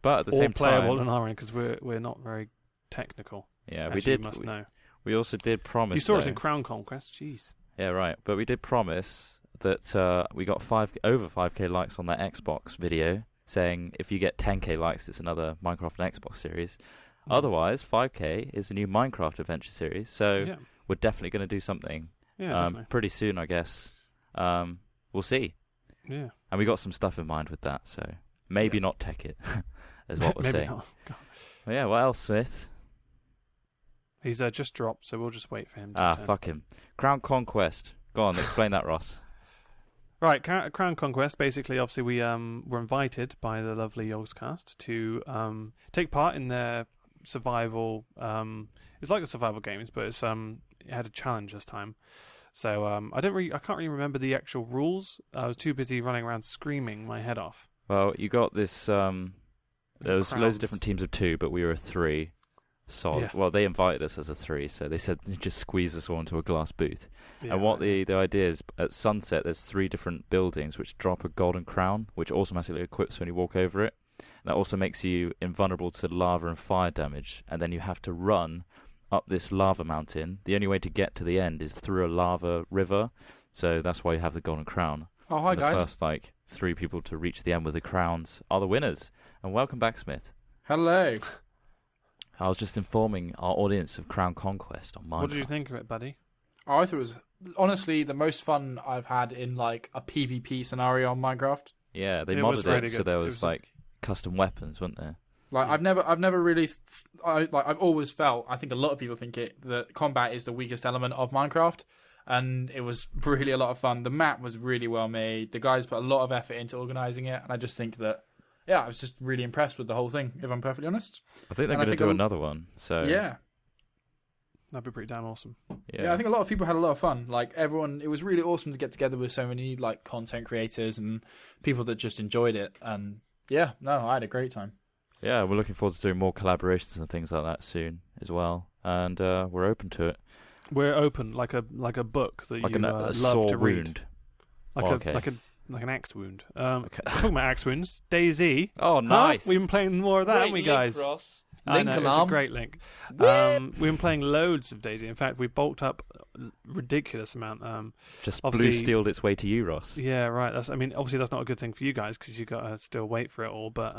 Speaker 1: But at the
Speaker 2: or
Speaker 1: same
Speaker 2: playable
Speaker 1: time,
Speaker 2: on our end because we're not very technical.
Speaker 1: yeah,
Speaker 2: as
Speaker 1: we
Speaker 2: you
Speaker 1: did.
Speaker 2: must know.
Speaker 1: We also did promise.
Speaker 2: You saw us
Speaker 1: though-
Speaker 2: in Crown Conquest. Jeez.
Speaker 1: Yeah, right. But we did promise that we got over 5k likes on that Xbox video, saying if you get 10k likes, it's another Minecraft and Xbox series. Otherwise, 5k is a new Minecraft adventure series. So we're definitely going to do something
Speaker 2: definitely.
Speaker 1: pretty soon, I guess. We'll see.
Speaker 2: Yeah.
Speaker 1: And we got some stuff in mind with that. So maybe not Tekkit, is what we're
Speaker 2: Maybe
Speaker 1: saying.
Speaker 2: not. God.
Speaker 1: Well, yeah, what else, Smith?
Speaker 2: He's just dropped, so we'll just wait for him to turn.
Speaker 1: Fuck him. Crown Conquest. Go on, explain that, Ross.
Speaker 2: Right, Crown Conquest. Basically, obviously, we were invited by the lovely Yogscast to take part in their survival. It's like the survival games, but it had a challenge this time. So I can't really remember the actual rules. I was too busy running around screaming my head off.
Speaker 1: Well, you got this. There was loads
Speaker 2: Crowns.
Speaker 1: of different teams of 2, but we were a 3. Solid.
Speaker 2: Yeah.
Speaker 1: Well, they invited us as a 3, so they said just squeeze us all into a glass booth.
Speaker 2: Yeah,
Speaker 1: and what the idea is, at sunset, there's 3 different buildings which drop a golden crown, which automatically equips when you walk over it. And that also makes you invulnerable to lava and fire damage. And then you have to run up this lava mountain. The only way to get to the end is through a lava river, so that's why you have the golden crown.
Speaker 3: Oh, hi
Speaker 1: And
Speaker 3: guys.
Speaker 1: the first 3 people to reach the end with the crowns are the winners. And welcome back, Smith.
Speaker 3: Hello.
Speaker 1: I was just informing our audience of Crown Conquest on Minecraft.
Speaker 2: What did you think of it, buddy?
Speaker 3: Oh, I thought it was honestly the most fun I've had in like a PvP scenario on Minecraft.
Speaker 1: Yeah, they
Speaker 2: It was
Speaker 1: modded
Speaker 2: really
Speaker 1: it so
Speaker 2: good.
Speaker 1: there
Speaker 2: It
Speaker 1: was
Speaker 2: was
Speaker 1: custom weapons, weren't there?
Speaker 3: Like I've never really, I've always felt. I think a lot of people think that combat is the weakest element of Minecraft, and it was really a lot of fun. The map was really well made. The guys put a lot of effort into organising it, and I just think that, yeah, I was just really impressed with the whole thing. If I'm perfectly honest.
Speaker 1: I think they're
Speaker 3: And I
Speaker 1: going to
Speaker 3: think
Speaker 1: do
Speaker 3: a-
Speaker 1: another one. So
Speaker 3: Yeah.
Speaker 2: That'd be pretty damn awesome.
Speaker 3: Yeah, I think a lot of people had a lot of fun. Like everyone, it was really awesome to get together with so many like content creators and people that just enjoyed it. And yeah, no, I had a great time.
Speaker 1: Yeah, we're looking forward to doing more collaborations and things like that soon as well. And we're open to it.
Speaker 2: We're open like a book that
Speaker 1: like
Speaker 2: you
Speaker 1: a
Speaker 2: love
Speaker 1: sore
Speaker 2: to read.
Speaker 1: wound.
Speaker 2: Like an axe wound. Talking about axe wounds, DayZ.
Speaker 1: Oh, nice.
Speaker 2: Huh? We've been playing more of that, haven't we, guys? I
Speaker 3: Link
Speaker 2: know,
Speaker 3: alarm.
Speaker 2: it's a great link. We've been playing loads of DayZ. In fact, we bulked up a ridiculous amount.
Speaker 1: Just blue steeled its way to you, Ross.
Speaker 2: Yeah, right. Obviously that's not a good thing for you guys because you've got to still wait for it all. But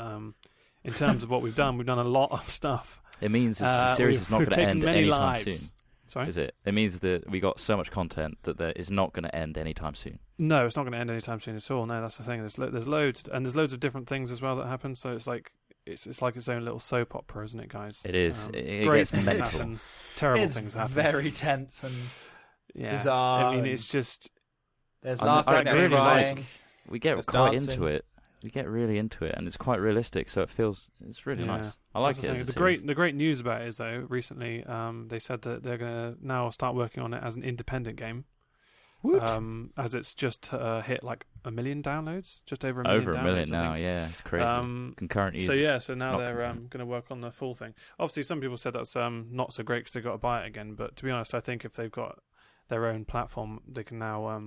Speaker 2: in terms of what we've done a lot of stuff.
Speaker 1: It means the series is not going to end anytime soon.
Speaker 2: Sorry?
Speaker 1: Is it? It means that we got so much content that there is not going to end anytime soon.
Speaker 2: No, it's not going to end anytime soon at all. No, that's the thing. There's loads, and there's loads of different things as well that happen. So it's like it's like its own little soap opera, isn't it, guys?
Speaker 1: It is. It
Speaker 2: great
Speaker 1: gets
Speaker 2: things
Speaker 1: mental.
Speaker 2: happen, terrible
Speaker 3: It's
Speaker 2: things happen.
Speaker 3: very tense and
Speaker 2: Yeah.
Speaker 3: bizarre.
Speaker 2: I mean, it's just
Speaker 3: there's
Speaker 1: I
Speaker 3: laughing, there's
Speaker 2: really
Speaker 3: crying.
Speaker 1: We get
Speaker 3: There's
Speaker 1: quite
Speaker 3: dancing.
Speaker 1: into it. We get really into it, and it's quite realistic. So it's really
Speaker 2: Yeah.
Speaker 1: nice. I like
Speaker 2: That's
Speaker 1: it.
Speaker 2: the
Speaker 1: As a
Speaker 2: thing.
Speaker 1: series.
Speaker 2: The great news about it is though, recently they said that they're going to now start working on it as an independent game. As it's just hit like 1 million downloads, just over 1 million.
Speaker 1: Over 1 million now. Yeah, it's crazy. Concurrent users.
Speaker 2: So now
Speaker 1: Not
Speaker 2: they're
Speaker 1: concurrent.
Speaker 2: going to work on the full thing. Obviously, some people said that's not so great because they've got to buy it again. But to be honest, I think if they've got their own platform, they can now.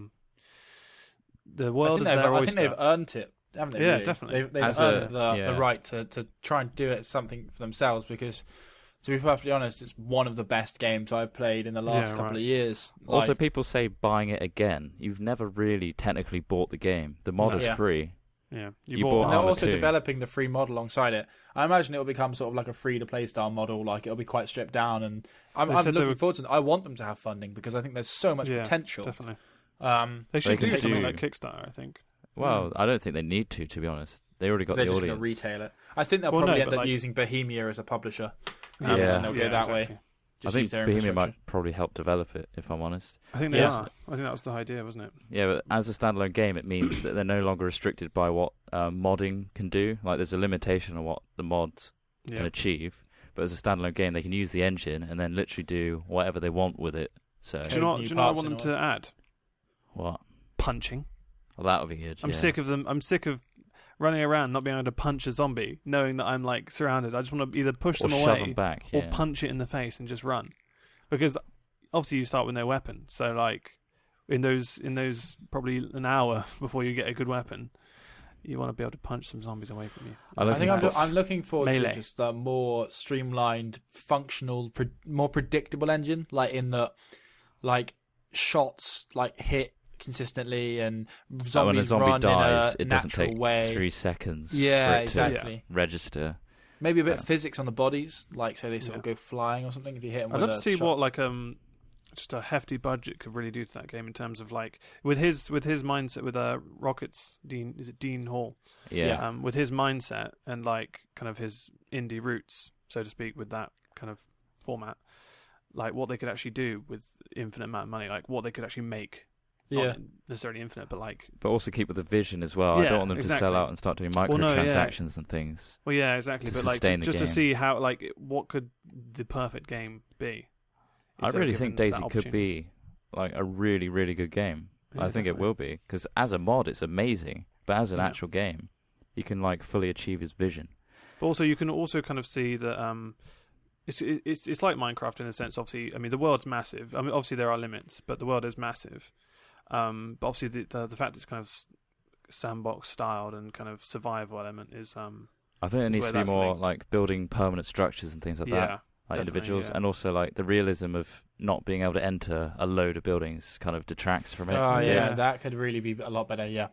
Speaker 2: The world is their oyster.
Speaker 3: I think they've earned it, haven't they?
Speaker 2: Yeah,
Speaker 3: really?
Speaker 2: definitely.
Speaker 3: They've earned the right to try and do it something for themselves because, to be perfectly honest, it's one of the best games I've played in the last couple of years.
Speaker 1: Also, people say buying it again. You've never really technically bought the game. The mod is free.
Speaker 2: Yeah,
Speaker 1: You bought
Speaker 3: And they're
Speaker 1: Arma
Speaker 3: also
Speaker 1: 2.
Speaker 3: developing the free mod alongside it. I imagine it will become sort of like a free-to-play style model. Like it'll be quite stripped down, and I'm looking forward to it. I want them to have funding because I think there's so much potential.
Speaker 2: Definitely.
Speaker 3: They
Speaker 2: They should
Speaker 1: can
Speaker 2: do something
Speaker 1: do-
Speaker 2: like Kickstarter, I think.
Speaker 1: Well, I don't think they need to be honest. They already got
Speaker 3: They're
Speaker 1: the
Speaker 3: just going
Speaker 1: audience.
Speaker 3: to retail it. I think they'll
Speaker 2: Well,
Speaker 3: probably
Speaker 2: no,
Speaker 3: end
Speaker 2: but
Speaker 3: up
Speaker 2: like-
Speaker 3: using Bohemia as a publisher.
Speaker 1: Yeah.
Speaker 3: And they'll go that way.
Speaker 2: exactly.
Speaker 1: I
Speaker 3: Just
Speaker 1: think
Speaker 3: use their
Speaker 1: Bohemia
Speaker 3: infrastructure.
Speaker 1: might probably help develop it, if I'm honest.
Speaker 2: I think they
Speaker 3: Yeah.
Speaker 2: are. I think that was the idea, wasn't it?
Speaker 1: Yeah, but as a standalone game, it means that they're no longer restricted by what modding can do. Like, there's a limitation on what the mods can achieve. But as a standalone game, they can use the engine and then literally do whatever they want with it. So
Speaker 2: Do you know what I
Speaker 3: parts
Speaker 2: want them
Speaker 3: and
Speaker 2: to add?
Speaker 1: what?
Speaker 2: Punching.
Speaker 1: Well, that would be good.
Speaker 2: I'm sick of them. I'm sick of running around not being able to punch a zombie, knowing that I'm like surrounded. I just want to either push
Speaker 1: or
Speaker 2: them
Speaker 1: shove
Speaker 2: away
Speaker 1: them back.
Speaker 2: or
Speaker 1: Yeah.
Speaker 2: punch it in the face and just run. Because obviously you start with no weapon, so like in those probably an hour before you get a good weapon, you want to be able to punch some zombies away from you.
Speaker 3: I think I'm looking forward
Speaker 2: Melee.
Speaker 3: to just a more streamlined, functional, more predictable engine. Like in the shots hit consistently and zombies
Speaker 1: when a zombie
Speaker 3: run
Speaker 1: dies,
Speaker 3: in a
Speaker 1: it doesn't
Speaker 3: natural
Speaker 1: take
Speaker 3: way.
Speaker 1: 3 seconds
Speaker 3: Yeah,
Speaker 1: for it
Speaker 3: exactly.
Speaker 1: to register.
Speaker 3: Maybe a bit of physics on the bodies, so they sort of go flying or something if you hit them
Speaker 2: I'd
Speaker 3: with
Speaker 2: love
Speaker 3: a
Speaker 2: to see
Speaker 3: shot.
Speaker 2: what just a hefty budget could really do to that game in terms of with his mindset with Rocket's Dean Hall.
Speaker 1: Yeah.
Speaker 2: With his mindset and kind of his indie roots, so to speak, with that kind of format, what they could actually do with infinite amount of money, what they could actually make.
Speaker 3: Yeah.
Speaker 2: Not necessarily infinite, but
Speaker 1: But also keep with the vision as well. I
Speaker 2: Yeah,
Speaker 1: don't want them
Speaker 2: exactly.
Speaker 1: to sell out and start doing
Speaker 2: Well, no, yeah.
Speaker 1: microtransactions and things.
Speaker 2: Well, yeah, exactly.
Speaker 1: To
Speaker 2: But
Speaker 1: sustain the
Speaker 2: just to
Speaker 1: game.
Speaker 2: see how what could the perfect game be?
Speaker 1: I
Speaker 2: if they were
Speaker 1: really think
Speaker 2: given that
Speaker 1: DayZ could
Speaker 2: opportunity.
Speaker 1: be a really, really good game.
Speaker 2: Yeah,
Speaker 1: I think it
Speaker 2: definitely.
Speaker 1: will be because as a mod, it's amazing. But as an
Speaker 2: Yeah.
Speaker 1: actual game, you can fully achieve his vision.
Speaker 2: But also, you can also kind of see that it's like Minecraft in a sense. Obviously, I mean the world's massive. I mean, obviously there are limits, but the world is massive. But obviously the fact it's kind of sandbox styled and kind of survival element is
Speaker 1: I think it needs
Speaker 2: where
Speaker 1: to be
Speaker 2: that's
Speaker 1: more
Speaker 2: linked.
Speaker 1: building permanent structures and things like that.
Speaker 2: yeah.
Speaker 1: Like
Speaker 2: definitely,
Speaker 1: individuals,
Speaker 2: yeah.
Speaker 1: and also the realism of not being able to enter a load of buildings kind of detracts from it.
Speaker 3: Oh yeah,
Speaker 2: Yeah.
Speaker 3: that could really be a lot better. Yeah.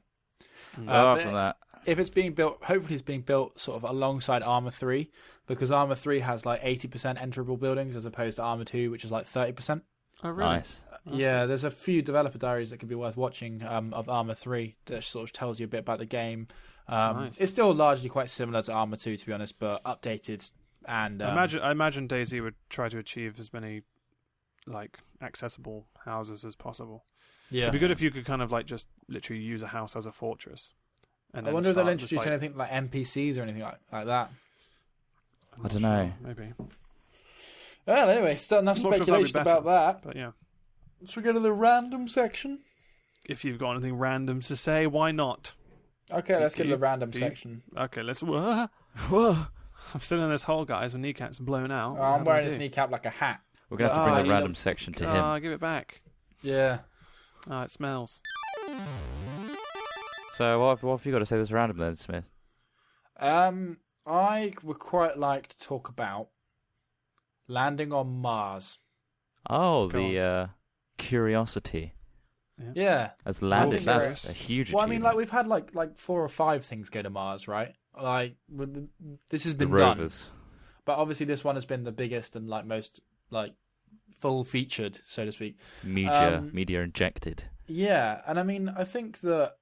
Speaker 2: Mm.
Speaker 1: Apart from that,
Speaker 3: If it's being built, hopefully it's being built sort of alongside Arma 3, because Arma 3 has 80% enterable buildings as opposed to Arma 2, which is 30%.
Speaker 2: Oh really?
Speaker 1: nice.
Speaker 3: Yeah, there's a few developer diaries that could be worth watching of Arma 3 that sort of tells you a bit about the game.
Speaker 2: Nice.
Speaker 3: It's still largely quite similar to Arma 2, to be honest, but updated and...
Speaker 2: I imagine DayZ would try to achieve as many accessible houses as possible.
Speaker 3: yeah.
Speaker 2: It'd be good if you could kind of just literally use a house as a fortress. And
Speaker 3: I
Speaker 2: then
Speaker 3: wonder if they'll
Speaker 2: start just,
Speaker 3: introduce anything like NPCs or anything like that.
Speaker 2: I'm
Speaker 1: I
Speaker 2: not
Speaker 1: don't
Speaker 2: sure,
Speaker 1: know.
Speaker 2: Maybe.
Speaker 3: Well, anyway, still enough
Speaker 2: I'm not sure if that'd be
Speaker 3: speculation about that.
Speaker 2: But yeah.
Speaker 3: Should we go to the random section?
Speaker 2: If you've got anything random to say, why not?
Speaker 3: Okay, let's go to the random
Speaker 2: do you-
Speaker 3: section.
Speaker 2: Okay, let's. Whoa. I'm still in this hole, guys. My kneecap's blown out.
Speaker 3: Oh, I'm wearing this kneecap like a hat.
Speaker 1: We're going to have to bring the
Speaker 3: you
Speaker 1: random
Speaker 3: know-
Speaker 1: section to him.
Speaker 2: Give it back.
Speaker 3: Yeah.
Speaker 2: Oh, it smells.
Speaker 1: So what have you got to say that's random then, Smith?
Speaker 3: I would quite like to talk about landing on Mars.
Speaker 1: Oh,
Speaker 2: Go
Speaker 1: the Curiosity
Speaker 3: Yeah.
Speaker 1: has landed.
Speaker 3: think
Speaker 1: That's
Speaker 3: there's-
Speaker 1: a huge
Speaker 3: Well, I mean,
Speaker 1: achievement.
Speaker 3: like we've had like 4 or 5 things go to Mars, right? Like this has
Speaker 1: the
Speaker 3: been done,
Speaker 1: rovers.
Speaker 3: but obviously this one has been the biggest and like most like full featured, so to speak.
Speaker 1: Media injected.
Speaker 3: Yeah, and I mean, I think that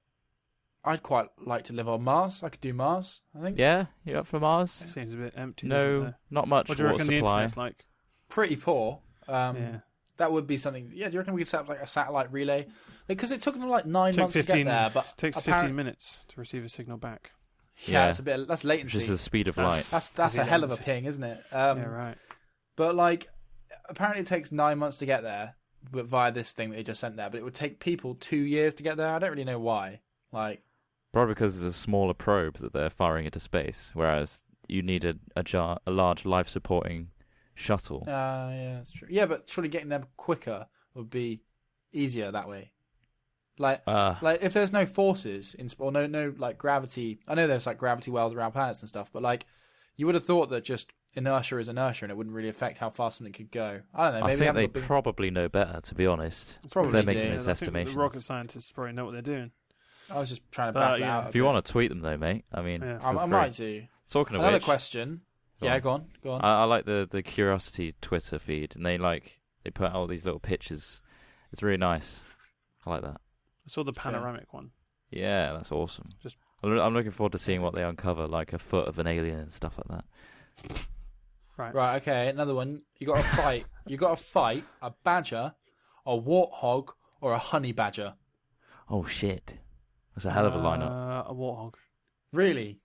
Speaker 3: I'd quite like to live on Mars. I could do Mars, I think.
Speaker 1: Yeah, you up for Mars?
Speaker 2: It seems a bit empty. doesn't
Speaker 1: No,
Speaker 2: it?
Speaker 1: not much
Speaker 2: What do you
Speaker 1: water
Speaker 2: reckon the
Speaker 1: supply.
Speaker 2: internet's like?
Speaker 3: Pretty poor.
Speaker 2: Yeah.
Speaker 3: That would be something. Yeah, do you reckon we could set up like a satellite relay? Because it took them like 9
Speaker 2: Took
Speaker 3: months to get there, but
Speaker 2: takes 15 minutes to receive a signal back.
Speaker 3: Yeah,
Speaker 1: Yeah.
Speaker 3: that's latency.
Speaker 1: Which is the speed of light.
Speaker 2: That's-
Speaker 3: That's a
Speaker 2: heavy
Speaker 3: hell of a
Speaker 2: latency.
Speaker 3: ping, isn't it?
Speaker 2: Yeah, right.
Speaker 3: But like, apparently it takes 9 months to get there, but via this thing that they just sent there. But it would take people 2 years to get there. I don't really know why. Like,
Speaker 1: Probably because it's a smaller probe that they're firing into space, whereas you need a large life-supporting shuttle.
Speaker 3: yeah, that's true. Yeah, but surely getting there quicker would be easier that way. Like if there's no forces or no like gravity. I know there's like gravity wells around planets and stuff, but like you would have thought that just inertia is inertia and it wouldn't really affect how fast something could go. I don't know.
Speaker 1: I
Speaker 3: Maybe
Speaker 1: think they
Speaker 3: haven't got big-
Speaker 1: probably know better, to be honest.
Speaker 3: Probably
Speaker 1: if they're
Speaker 3: do.
Speaker 1: making
Speaker 3: Yeah,
Speaker 1: those
Speaker 2: I think
Speaker 1: estimations.
Speaker 2: the rocket scientists probably know what they're doing.
Speaker 3: I was just trying to
Speaker 2: But,
Speaker 3: back that
Speaker 2: yeah.
Speaker 3: out. a
Speaker 1: If you
Speaker 3: bit.
Speaker 1: want to tweet them, though, mate, I mean,
Speaker 2: Yeah.
Speaker 1: feel
Speaker 3: I
Speaker 1: free.
Speaker 3: might do.
Speaker 1: Talking of
Speaker 3: Another
Speaker 1: which,
Speaker 3: question.
Speaker 1: Go
Speaker 3: Yeah,
Speaker 1: on.
Speaker 3: go on.
Speaker 1: I like the Curiosity Twitter feed, and they put out all these little pictures. It's really nice. I like that.
Speaker 2: I saw the panoramic one.
Speaker 1: Yeah, that's awesome.
Speaker 2: Just-
Speaker 1: I'm looking forward to seeing what they uncover, like a foot of an alien and stuff like that.
Speaker 3: Right, okay, another one. You got to fight. You got to fight a badger, a warthog, or a honey badger.
Speaker 1: Oh shit, that's a hell of a lineup.
Speaker 2: A warthog.
Speaker 3: Really?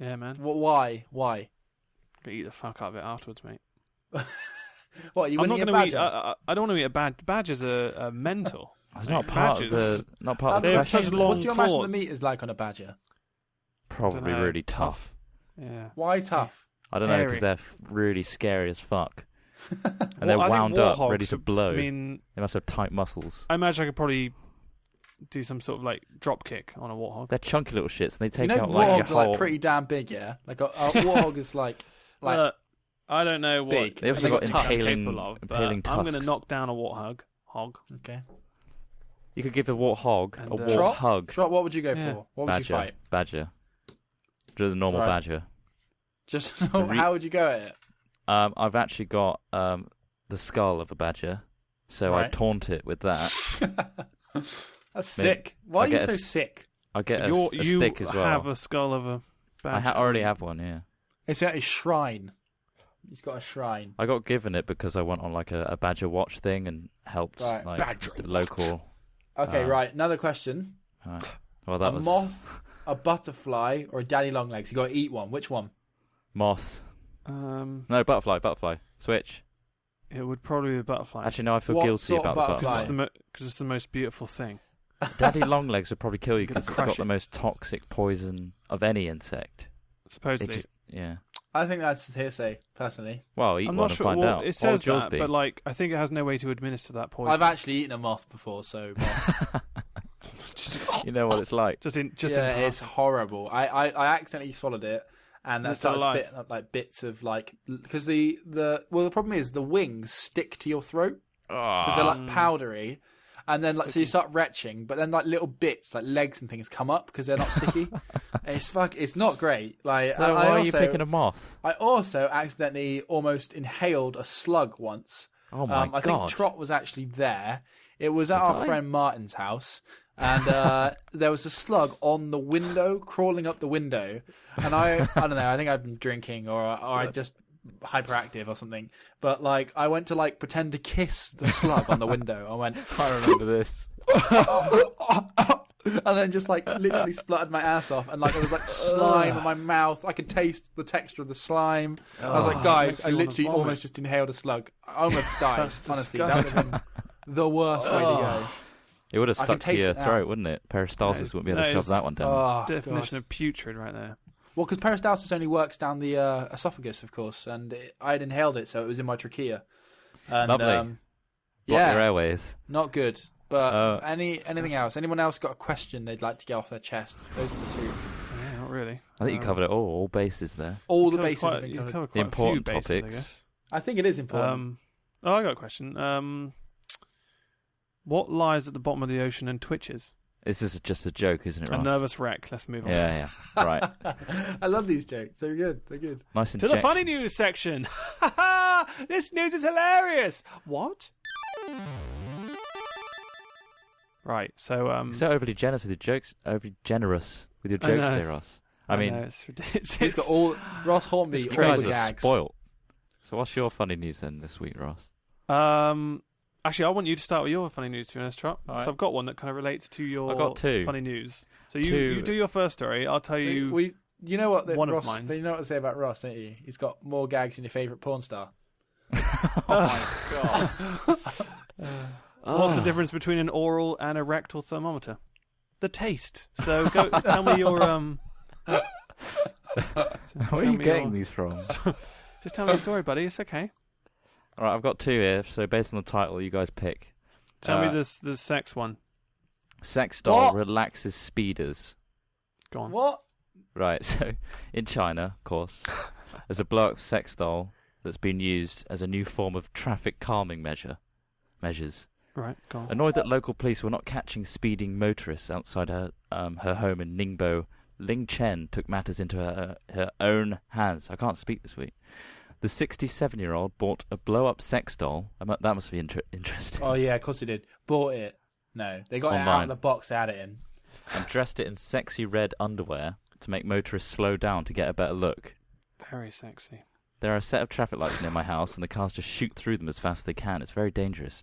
Speaker 2: Yeah, man.
Speaker 3: Why? Why?
Speaker 2: Gonna eat the fuck out of it afterwards, mate.
Speaker 3: What? You
Speaker 2: I'm
Speaker 3: wouldn't
Speaker 2: not
Speaker 3: eat a
Speaker 2: going to eat.
Speaker 3: badger?
Speaker 2: I don't want to eat a badger. Badgers are mental.
Speaker 1: It's not part of
Speaker 2: badgers.
Speaker 1: the not part of
Speaker 2: They
Speaker 1: the
Speaker 2: have such
Speaker 1: question.
Speaker 2: long
Speaker 3: What do you imagine
Speaker 2: claws.
Speaker 3: the meat is like on a badger?
Speaker 1: Probably
Speaker 2: Dunno,
Speaker 1: really tough.
Speaker 2: Yeah.
Speaker 3: Why tough?
Speaker 1: I don't know because
Speaker 2: Hairy.
Speaker 1: they're really scary as fuck, and
Speaker 2: Well,
Speaker 1: they're
Speaker 2: I think
Speaker 1: wound up,
Speaker 2: warthogs
Speaker 1: ready to
Speaker 2: are-
Speaker 1: blow.
Speaker 2: I mean,
Speaker 1: They must have tight muscles.
Speaker 2: I imagine I could probably do some sort of like drop kick on a warthog.
Speaker 1: They're chunky little shits, and they take
Speaker 3: You know,
Speaker 1: out like
Speaker 3: warthogs
Speaker 1: your
Speaker 3: are
Speaker 1: whole.
Speaker 3: like pretty damn big, yeah. Like a warthog is like
Speaker 2: I don't know what
Speaker 3: big.
Speaker 1: They also
Speaker 3: Like
Speaker 1: got
Speaker 3: a tusk.
Speaker 1: impaling,
Speaker 2: capable of, but
Speaker 1: impaling
Speaker 2: I'm going to
Speaker 1: tusks.
Speaker 2: knock down a warthog.
Speaker 3: okay.
Speaker 1: You could give a warthog
Speaker 2: And,
Speaker 1: a
Speaker 2: Trot?
Speaker 1: warthog.
Speaker 3: Trot, what would you go
Speaker 2: Yeah.
Speaker 3: for? What would you fight?
Speaker 1: Badger. Just a normal
Speaker 3: Right.
Speaker 1: badger.
Speaker 3: Just how would you go at it?
Speaker 1: I've actually got the skull of a badger, so I
Speaker 3: Right.
Speaker 1: taunt it with that.
Speaker 3: That's sick. Why
Speaker 1: I
Speaker 3: are you
Speaker 1: get
Speaker 3: so
Speaker 1: a
Speaker 3: sick?
Speaker 1: I get a
Speaker 2: You
Speaker 1: stick as well.
Speaker 2: have a skull of a badger.
Speaker 1: I already have one, yeah.
Speaker 3: It's at his shrine. He's got a shrine.
Speaker 1: I got given it because I went on like a badger watch thing and helped
Speaker 3: Right.
Speaker 1: like
Speaker 3: Badger
Speaker 1: the local.
Speaker 3: Okay,
Speaker 1: Ah.
Speaker 3: right. Another question.
Speaker 1: Well, that
Speaker 3: A
Speaker 1: was
Speaker 3: moth, a butterfly, or a daddy long legs? You got to eat one. Which one?
Speaker 1: moth. No, butterfly. Switch.
Speaker 2: It would probably be a butterfly.
Speaker 1: Actually, no, I feel
Speaker 3: What
Speaker 1: guilty
Speaker 3: sort of
Speaker 1: about the
Speaker 3: butterfly?
Speaker 1: butterfly.
Speaker 2: Because it's the most beautiful thing.
Speaker 1: Daddy longlegs would probably kill you
Speaker 2: You're gonna
Speaker 1: because it's
Speaker 2: crush
Speaker 1: got the
Speaker 2: it.
Speaker 1: most toxic poison of any insect. It
Speaker 2: Supposedly.
Speaker 1: just, yeah.
Speaker 3: I think that's hearsay, personally.
Speaker 1: Well, eat
Speaker 2: I'm
Speaker 1: one
Speaker 2: not
Speaker 1: and
Speaker 2: sure.
Speaker 1: find
Speaker 2: Well,
Speaker 1: out.
Speaker 2: it
Speaker 1: What
Speaker 2: says
Speaker 1: would yours
Speaker 2: that,
Speaker 1: be?
Speaker 2: but like, I think it has no way to administer that poison.
Speaker 3: I've actually eaten a moth before, so moth.
Speaker 1: You know what it's like.
Speaker 2: just in
Speaker 3: yeah,
Speaker 2: half.
Speaker 3: it's horrible. I accidentally swallowed it, and that
Speaker 2: It's still
Speaker 3: started
Speaker 2: alive.
Speaker 3: spitting up like bits of like because the problem is the wings stick to your throat because they're like powdery, and then like so you start retching, but then like little bits like legs and things come up because they're not sticky. It's not great. Like
Speaker 1: So
Speaker 3: and
Speaker 1: why
Speaker 3: I
Speaker 1: are you
Speaker 3: also-
Speaker 1: picking a moth?
Speaker 3: I also accidentally almost inhaled a slug once.
Speaker 1: Oh my
Speaker 3: I think
Speaker 1: god!
Speaker 3: Trot was actually there. It was at
Speaker 1: Was
Speaker 3: our
Speaker 1: I?
Speaker 3: friend Martin's house, and there was a slug on the window, crawling up the window. And I don't know. I think I'd been drinking, or I just hyperactive or something. But like, I went to like pretend to kiss the slug on the window. I went,
Speaker 1: I remember this.
Speaker 3: and then just like literally spluttered my ass off, and like there was like slime in my mouth. I could taste the texture of the slime. I was like, guys,
Speaker 2: makes
Speaker 3: I
Speaker 2: you wanna
Speaker 3: literally
Speaker 2: vomit.
Speaker 3: almost just inhaled a slug. I almost died.
Speaker 2: That's
Speaker 3: Honestly, that would have been the worst way to go.
Speaker 1: It would have
Speaker 3: I
Speaker 1: stuck
Speaker 3: can
Speaker 1: to
Speaker 3: taste
Speaker 1: your
Speaker 3: it now.
Speaker 1: throat, wouldn't it? Peristalsis wouldn't be able to
Speaker 2: that
Speaker 1: shove
Speaker 2: is-
Speaker 1: that one down.
Speaker 3: Oh,
Speaker 2: Definition
Speaker 3: God.
Speaker 2: of putrid right there.
Speaker 3: Well, because peristalsis only works down the esophagus, of course, and I had inhaled it, so it was in my trachea. And,
Speaker 1: Lovely. Block
Speaker 3: yeah,
Speaker 1: your airways.
Speaker 3: not good. But anything else? Anyone else got a question they'd like to get off their chest? Those are the two.
Speaker 2: Yeah, not really.
Speaker 1: I think you covered it all bases there.
Speaker 3: All the bases have been covered.
Speaker 1: The important
Speaker 2: bases,
Speaker 1: topics.
Speaker 2: I guess.
Speaker 3: I think it is important.
Speaker 2: I got a question. What lies at the bottom of the ocean and twitches?
Speaker 1: This is just a joke, isn't it, Ross?
Speaker 2: A nervous wreck. Let's move on.
Speaker 1: Yeah. Right.
Speaker 3: I love these jokes. They're good.
Speaker 1: Nice and
Speaker 2: To the funny news section. This news is hilarious. What? Right. So
Speaker 1: so overly generous with your jokes. Overly generous with your jokes, there, Ross. I mean,
Speaker 2: it's ridiculous.
Speaker 3: He's got all Ross Hornby.
Speaker 1: you
Speaker 3: All
Speaker 1: guys
Speaker 3: the
Speaker 1: are
Speaker 3: gags.
Speaker 1: spoilt. So what's your funny news then this week, Ross?
Speaker 2: Actually, I want you to start with your funny news, to be honest, Trot.
Speaker 1: All right.
Speaker 2: So I've got one that kind of relates to your
Speaker 1: I've got two.
Speaker 2: funny news. So you do your first story. I'll tell you.
Speaker 3: You know what?
Speaker 2: One of
Speaker 3: Ross,
Speaker 2: mine.
Speaker 3: You know what to say about Ross, don't you? He's got more gags than your favourite porn star.
Speaker 1: Oh my god.
Speaker 2: What's the difference between an oral and a rectal thermometer? The taste. So go tell me your
Speaker 1: Where are you getting these from?
Speaker 2: Just tell me the story, buddy. It's okay.
Speaker 1: All right, I've got two here. So based on the title, you guys pick.
Speaker 2: Tell me the sex one.
Speaker 1: Sex doll
Speaker 3: What?
Speaker 1: relaxes speeders.
Speaker 2: Go on.
Speaker 3: What?
Speaker 1: Right. So in China, of course, there's a blow-up sex doll that's been used as a new form of traffic calming measures.
Speaker 2: Right. Go on.
Speaker 1: Annoyed that local police were not catching speeding motorists outside her home in Ningbo, Ling Chen took matters into her own hands. I can't speak this week. The 67-year-old bought a blow-up sex doll. That must be interesting.
Speaker 3: Oh yeah, of course he did. Bought it. No, they got it out
Speaker 1: Online.
Speaker 3: of the box. They had it in.
Speaker 1: And dressed it in sexy red underwear to make motorists slow down to get a better look.
Speaker 2: Very sexy.
Speaker 1: There are a set of traffic lights near my house, and the cars just shoot through them as fast as they can. It's very dangerous.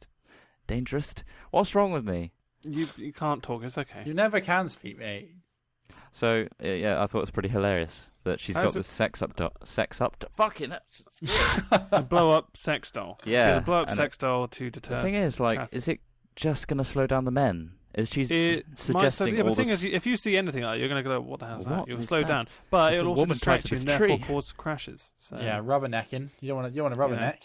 Speaker 1: Dangerous? What's wrong with me?
Speaker 2: You can't talk. It's okay.
Speaker 3: You never can speak, mate.
Speaker 1: So yeah, I thought it was pretty hilarious that she's got this fucking
Speaker 2: A blow up sex doll.
Speaker 1: Yeah,
Speaker 2: She has a blow up
Speaker 1: and
Speaker 2: sex doll to deter.
Speaker 1: The thing is, like,
Speaker 2: traffic.
Speaker 1: is it just going to slow down the men? Is she suggesting
Speaker 2: Yeah,
Speaker 1: all
Speaker 2: but the thing
Speaker 1: this?
Speaker 2: is, if you see anything like that, you're going to go, "What the hell is that?"
Speaker 1: What
Speaker 2: You'll
Speaker 1: is
Speaker 2: slow
Speaker 1: that?
Speaker 2: down, but
Speaker 1: There's
Speaker 2: it'll
Speaker 1: a
Speaker 2: also
Speaker 1: woman tied
Speaker 2: distract
Speaker 1: to
Speaker 2: you and
Speaker 1: this
Speaker 2: therefore
Speaker 1: tree.
Speaker 2: cause crashes. So.
Speaker 3: Yeah, rubbernecking. You don't want to rubberneck.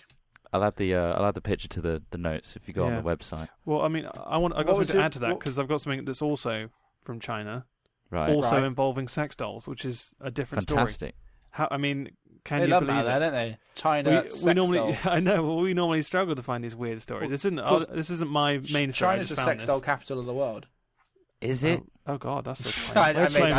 Speaker 1: I'll add the picture to the notes if you go on the website.
Speaker 2: Well, I mean, I got
Speaker 3: What
Speaker 2: something
Speaker 3: was
Speaker 2: to
Speaker 3: it-
Speaker 2: add to that
Speaker 3: what-
Speaker 2: because I've got something that's also from China,
Speaker 1: Right,
Speaker 2: also
Speaker 3: Right.
Speaker 2: involving sex dolls, which is a different
Speaker 1: fantastic.
Speaker 2: story. I mean, can
Speaker 3: They
Speaker 2: you
Speaker 3: love
Speaker 2: believe
Speaker 3: that,
Speaker 2: it?
Speaker 3: don't they? China
Speaker 2: We
Speaker 3: sex
Speaker 2: normally,
Speaker 3: doll.
Speaker 2: I know. Well, we normally struggle to find these weird stories.
Speaker 3: Well,
Speaker 2: This isn't my main story. I
Speaker 3: China's
Speaker 2: just
Speaker 3: the
Speaker 2: found
Speaker 3: sex
Speaker 2: this.
Speaker 3: doll capital of the world.
Speaker 1: Is it?
Speaker 2: Oh God, that's so
Speaker 3: I,
Speaker 2: strange.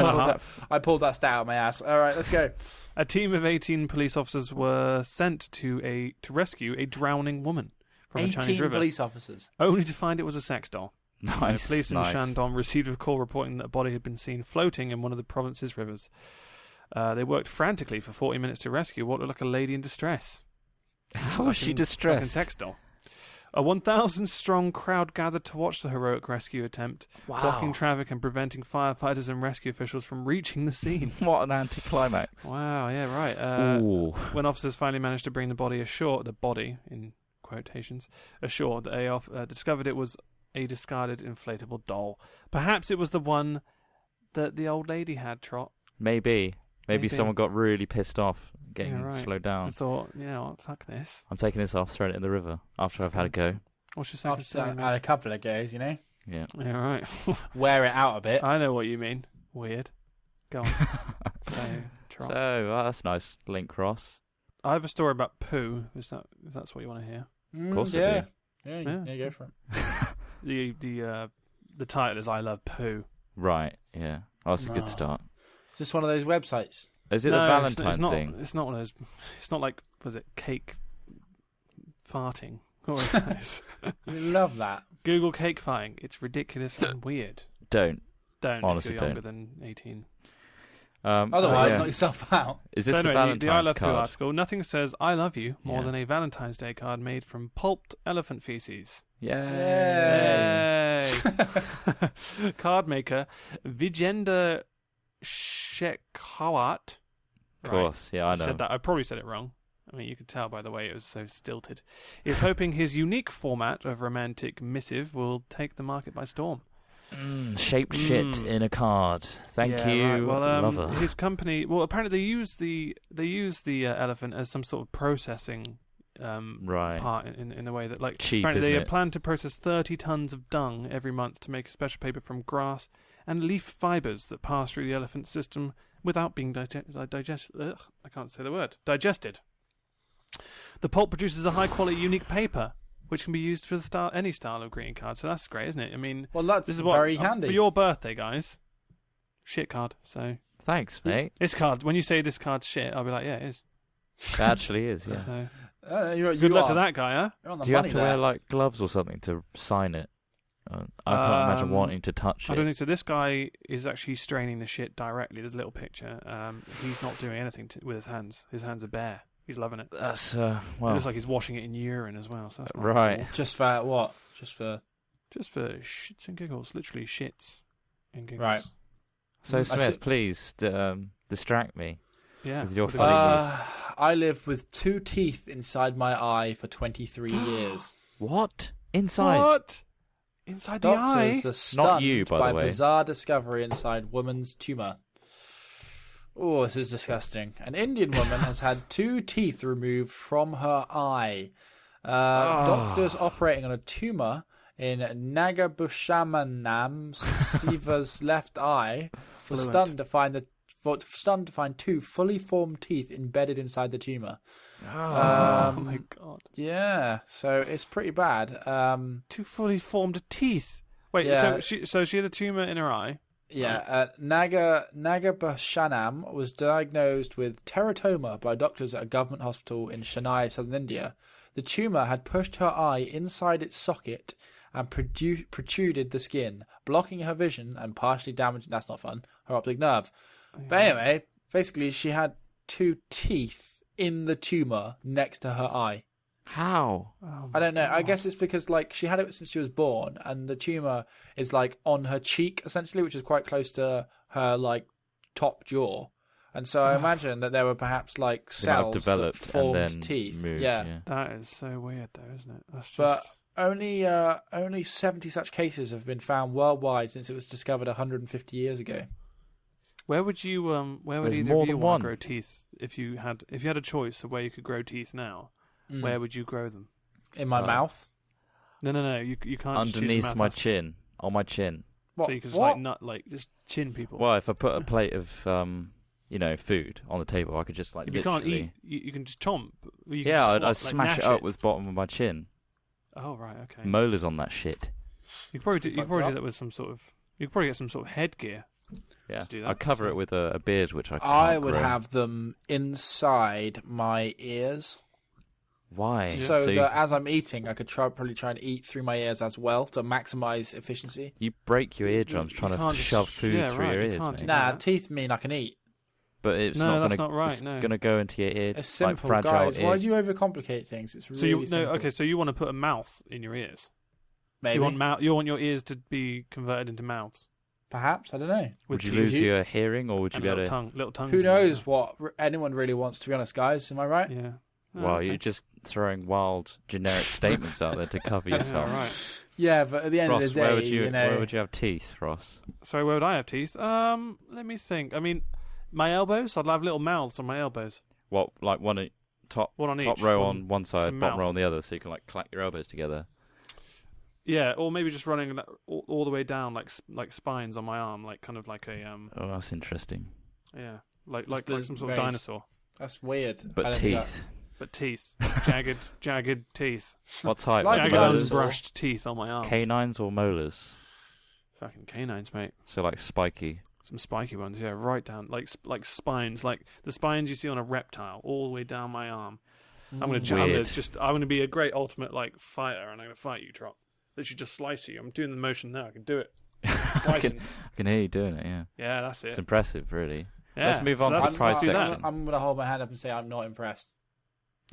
Speaker 3: I pulled that stat out of my ass. All right, let's go.
Speaker 2: A team of 18 police officers were sent to rescue a drowning woman from a Chinese
Speaker 3: 18
Speaker 2: river,
Speaker 3: police officers.
Speaker 2: only to find it was a sex doll.
Speaker 1: Nice.
Speaker 2: Police in
Speaker 1: nice.
Speaker 2: Shandong received a call reporting that a body had been seen floating in one of the province's rivers. They worked frantically for 40 minutes to rescue what looked like a lady in distress.
Speaker 1: How was she
Speaker 2: Fucking
Speaker 1: distressed?
Speaker 2: sex doll. A 1,000-strong crowd gathered to watch the heroic rescue attempt, blocking traffic and preventing firefighters and rescue officials from reaching the scene.
Speaker 1: What an anticlimax.
Speaker 2: Wow, yeah, right.
Speaker 1: Ooh.
Speaker 2: When officers finally managed to bring the body ashore, in quotations, ashore, they discovered it was a discarded inflatable doll. Perhaps it was the one that the old lady had, Trot.
Speaker 1: Maybe someone got really pissed off getting
Speaker 2: Yeah, right.
Speaker 1: slowed down.
Speaker 2: I thought, you know what, fuck this.
Speaker 1: I'm taking this off, throwing it in the river after I've had a go.
Speaker 2: What's your second
Speaker 3: I've
Speaker 2: story,
Speaker 3: had
Speaker 2: mate?
Speaker 3: a couple of goes, you know.
Speaker 1: Yeah.
Speaker 2: Yeah, right.
Speaker 3: Wear it out a bit.
Speaker 2: I know what you mean. Weird. Go on. So, Trot.
Speaker 1: So that's nice link, Ross.
Speaker 2: I have a story about poo. If that's what you want to hear?
Speaker 1: Of course I
Speaker 3: yeah.
Speaker 1: do.
Speaker 3: Yeah, go for it.
Speaker 2: The title is "I Love Poo."
Speaker 1: Right. Yeah. Oh, that's a good
Speaker 3: No.
Speaker 1: start.
Speaker 3: Just one of those websites.
Speaker 1: Is it
Speaker 2: No,
Speaker 1: the
Speaker 2: it's
Speaker 1: Valentine
Speaker 2: not,
Speaker 1: thing?
Speaker 2: It's not one of those. It's not like cake farting. Or is
Speaker 3: You love that.
Speaker 2: Google cake farting. It's ridiculous and weird.
Speaker 1: Don't.
Speaker 2: Don't
Speaker 1: Honestly,
Speaker 2: if you're younger
Speaker 1: don't.
Speaker 2: than 18.
Speaker 3: Otherwise,
Speaker 1: yeah.
Speaker 3: knock yourself out.
Speaker 1: Is this
Speaker 2: So
Speaker 1: the
Speaker 2: anyway,
Speaker 1: Valentine's
Speaker 2: the I Love Poo
Speaker 1: card?
Speaker 2: article. Nothing says "I love you" more
Speaker 1: Yeah.
Speaker 2: than a Valentine's Day card made from pulped elephant feces.
Speaker 1: Yay.
Speaker 2: Yay! Card maker Vijender Shekhawat.
Speaker 1: Of course. Yeah, I know.
Speaker 2: Said that. I probably said it wrong. I mean, you could tell by the way it was so stilted. Is hoping his unique format of romantic missive will take the market by storm.
Speaker 1: Shaped shit in a card. Thank
Speaker 2: Yeah,
Speaker 1: you,
Speaker 2: right. Well,
Speaker 1: lover.
Speaker 2: his company. Well, apparently they use the elephant as some sort of processing part in a way that, like,
Speaker 1: cheap,
Speaker 2: apparently
Speaker 1: isn't
Speaker 2: they plan to process 30 tons of dung every month to make a special paper from grass and leaf fibres that pass through the elephant system without being digested. I can't say the word. Digested. The pulp produces a high-quality, unique paper, which can be used for any style of greeting card. So that's great, isn't it? I mean,
Speaker 3: well, that's
Speaker 2: this is
Speaker 3: very handy.
Speaker 2: For your birthday, guys. Shit card. So
Speaker 1: Thanks, mate.
Speaker 2: this card. When you say this card's shit, I'll be like, yeah, it is.
Speaker 1: It actually is, yeah.
Speaker 2: So,
Speaker 3: you
Speaker 2: good luck to that guy, huh?
Speaker 1: Do you have to wear like gloves or something to sign it? I can't imagine wanting to touch it.
Speaker 2: I don't think so. This guy is actually straining the shit directly. There's a little picture. He's not doing anything with his hands. His hands are bare. He's loving it.
Speaker 1: That's
Speaker 2: It looks like he's washing it in urine as well. So that's not
Speaker 1: right.
Speaker 2: cool.
Speaker 3: Just for what? Just for
Speaker 2: shits and giggles. Literally shits and giggles.
Speaker 3: Right.
Speaker 1: So Smith, please distract me.
Speaker 2: Yeah.
Speaker 1: With your funny news.
Speaker 3: I lived with 2 teeth inside my eye for 23 years.
Speaker 1: What? Inside?
Speaker 2: What? Inside the eye?
Speaker 3: Doctors are stunned
Speaker 1: Not you, by the way.
Speaker 3: bizarre discovery inside woman's tumour. Oh, this is disgusting. An Indian woman has had 2 teeth removed from her eye. Doctors operating on a tumour in Nagabushamanam Siva's left eye were stunned to find 2 fully formed teeth embedded inside the tumour.
Speaker 2: Oh my god!
Speaker 3: Yeah, so it's pretty bad.
Speaker 2: 2 fully formed teeth. Wait,
Speaker 3: Yeah.
Speaker 2: so she had a tumor in her eye.
Speaker 3: Yeah, Nagabushanam was diagnosed with teratoma by doctors at a government hospital in Chennai, southern India. The tumour had pushed her eye inside its socket and protruded the skin, blocking her vision and partially damaging, that's not fun, her optic nerve. Yeah. But anyway, basically she had 2 teeth in the tumour next to her eye.
Speaker 1: How?
Speaker 3: I don't know. I guess it's because like she had it since she was born, and the tumour is like on her cheek essentially, which is quite close to her like top jaw. And so I imagine that there were perhaps like cells that formed
Speaker 1: and then
Speaker 3: teeth.
Speaker 1: Moved,
Speaker 3: yeah,
Speaker 2: that is so weird, though, isn't it? That's just...
Speaker 3: But only 70 such cases have been found worldwide since it was discovered 150 years ago.
Speaker 2: Where would you Where would
Speaker 1: There's
Speaker 2: either
Speaker 1: more
Speaker 2: of you
Speaker 1: than
Speaker 2: want
Speaker 1: one.
Speaker 2: to grow teeth if you had a choice of where you could grow teeth now? Where would you grow them?
Speaker 3: In my mouth?
Speaker 2: No. You can't.
Speaker 1: Underneath my chin, on my chin.
Speaker 3: What?
Speaker 2: So you can just just chin people.
Speaker 1: Well, if I put a plate of food on the table, I could just like
Speaker 2: if you
Speaker 1: literally...
Speaker 2: can't eat, you can just chomp. You can
Speaker 1: Yeah,
Speaker 2: just
Speaker 1: I'd smash it up with the bottom of my chin.
Speaker 2: Oh right, okay.
Speaker 1: Molars on that shit.
Speaker 2: You could probably do that with some sort of. You could probably get some sort of headgear.
Speaker 1: Yeah,
Speaker 2: to do that,
Speaker 1: I cover it with a beard, which I can't
Speaker 3: I would
Speaker 1: grow.
Speaker 3: have them inside my ears.
Speaker 1: Why?
Speaker 3: So that as I'm eating, I could probably try and eat through my ears as well to maximise efficiency.
Speaker 1: You break your eardrums trying to shove food through your ears, mate.
Speaker 3: Nah, teeth mean I can eat.
Speaker 1: But it's
Speaker 2: that's
Speaker 1: not
Speaker 2: not right.
Speaker 1: It's
Speaker 2: No,
Speaker 1: going to go into your ear.
Speaker 3: It's simple,
Speaker 1: like fragile
Speaker 3: guys.
Speaker 1: ear.
Speaker 3: Why do you overcomplicate things? It's really simple.
Speaker 2: Okay, so you want to put a mouth in your ears?
Speaker 3: Maybe.
Speaker 2: You want your ears to be converted into mouths?
Speaker 3: Perhaps, I don't know.
Speaker 1: Would you lose your hearing, or would you be able to...
Speaker 2: little tongue?
Speaker 3: Who knows what anyone really wants, to be honest, guys? Am I right?
Speaker 2: Yeah.
Speaker 1: Well, you're just throwing wild, generic statements out there to cover yourself.
Speaker 2: Yeah, right.
Speaker 3: Yeah, but at the end
Speaker 1: Ross,
Speaker 3: of the day,
Speaker 1: where would you have teeth, Ross?
Speaker 2: Sorry, where would I have teeth? Let me think. I mean, my elbows. I'd have little mouths on my elbows.
Speaker 1: What, like one on
Speaker 2: Top each,
Speaker 1: row on one side, bottom row
Speaker 2: mouth.
Speaker 1: on the other, so you can like clack your elbows together.
Speaker 2: Yeah, or maybe just running all the way down, like spines on my arm, like kind of like a
Speaker 1: Oh, that's interesting.
Speaker 2: Yeah, like some sort of dinosaur.
Speaker 3: That's weird.
Speaker 1: But teeth.
Speaker 2: But teeth, jagged teeth.
Speaker 1: What type?
Speaker 3: Like
Speaker 2: jagged,
Speaker 3: molars.
Speaker 2: unbrushed teeth on my arms.
Speaker 1: Canines or molars?
Speaker 2: Fucking canines, mate.
Speaker 1: So like spiky.
Speaker 2: Some spiky ones, yeah, right down, like spines, like the spines you see on a reptile, all the way down my arm. I'm gonna be a great ultimate like fighter, and I'm gonna fight you, Trot. Literally just slice you. I'm doing the motion now. I can do it.
Speaker 1: I can hear you doing it. Yeah.
Speaker 2: Yeah, that's it.
Speaker 1: It's impressive, really.
Speaker 2: Yeah,
Speaker 1: Let's move on to the prize section.
Speaker 3: I'm gonna hold my hand up and say I'm not impressed.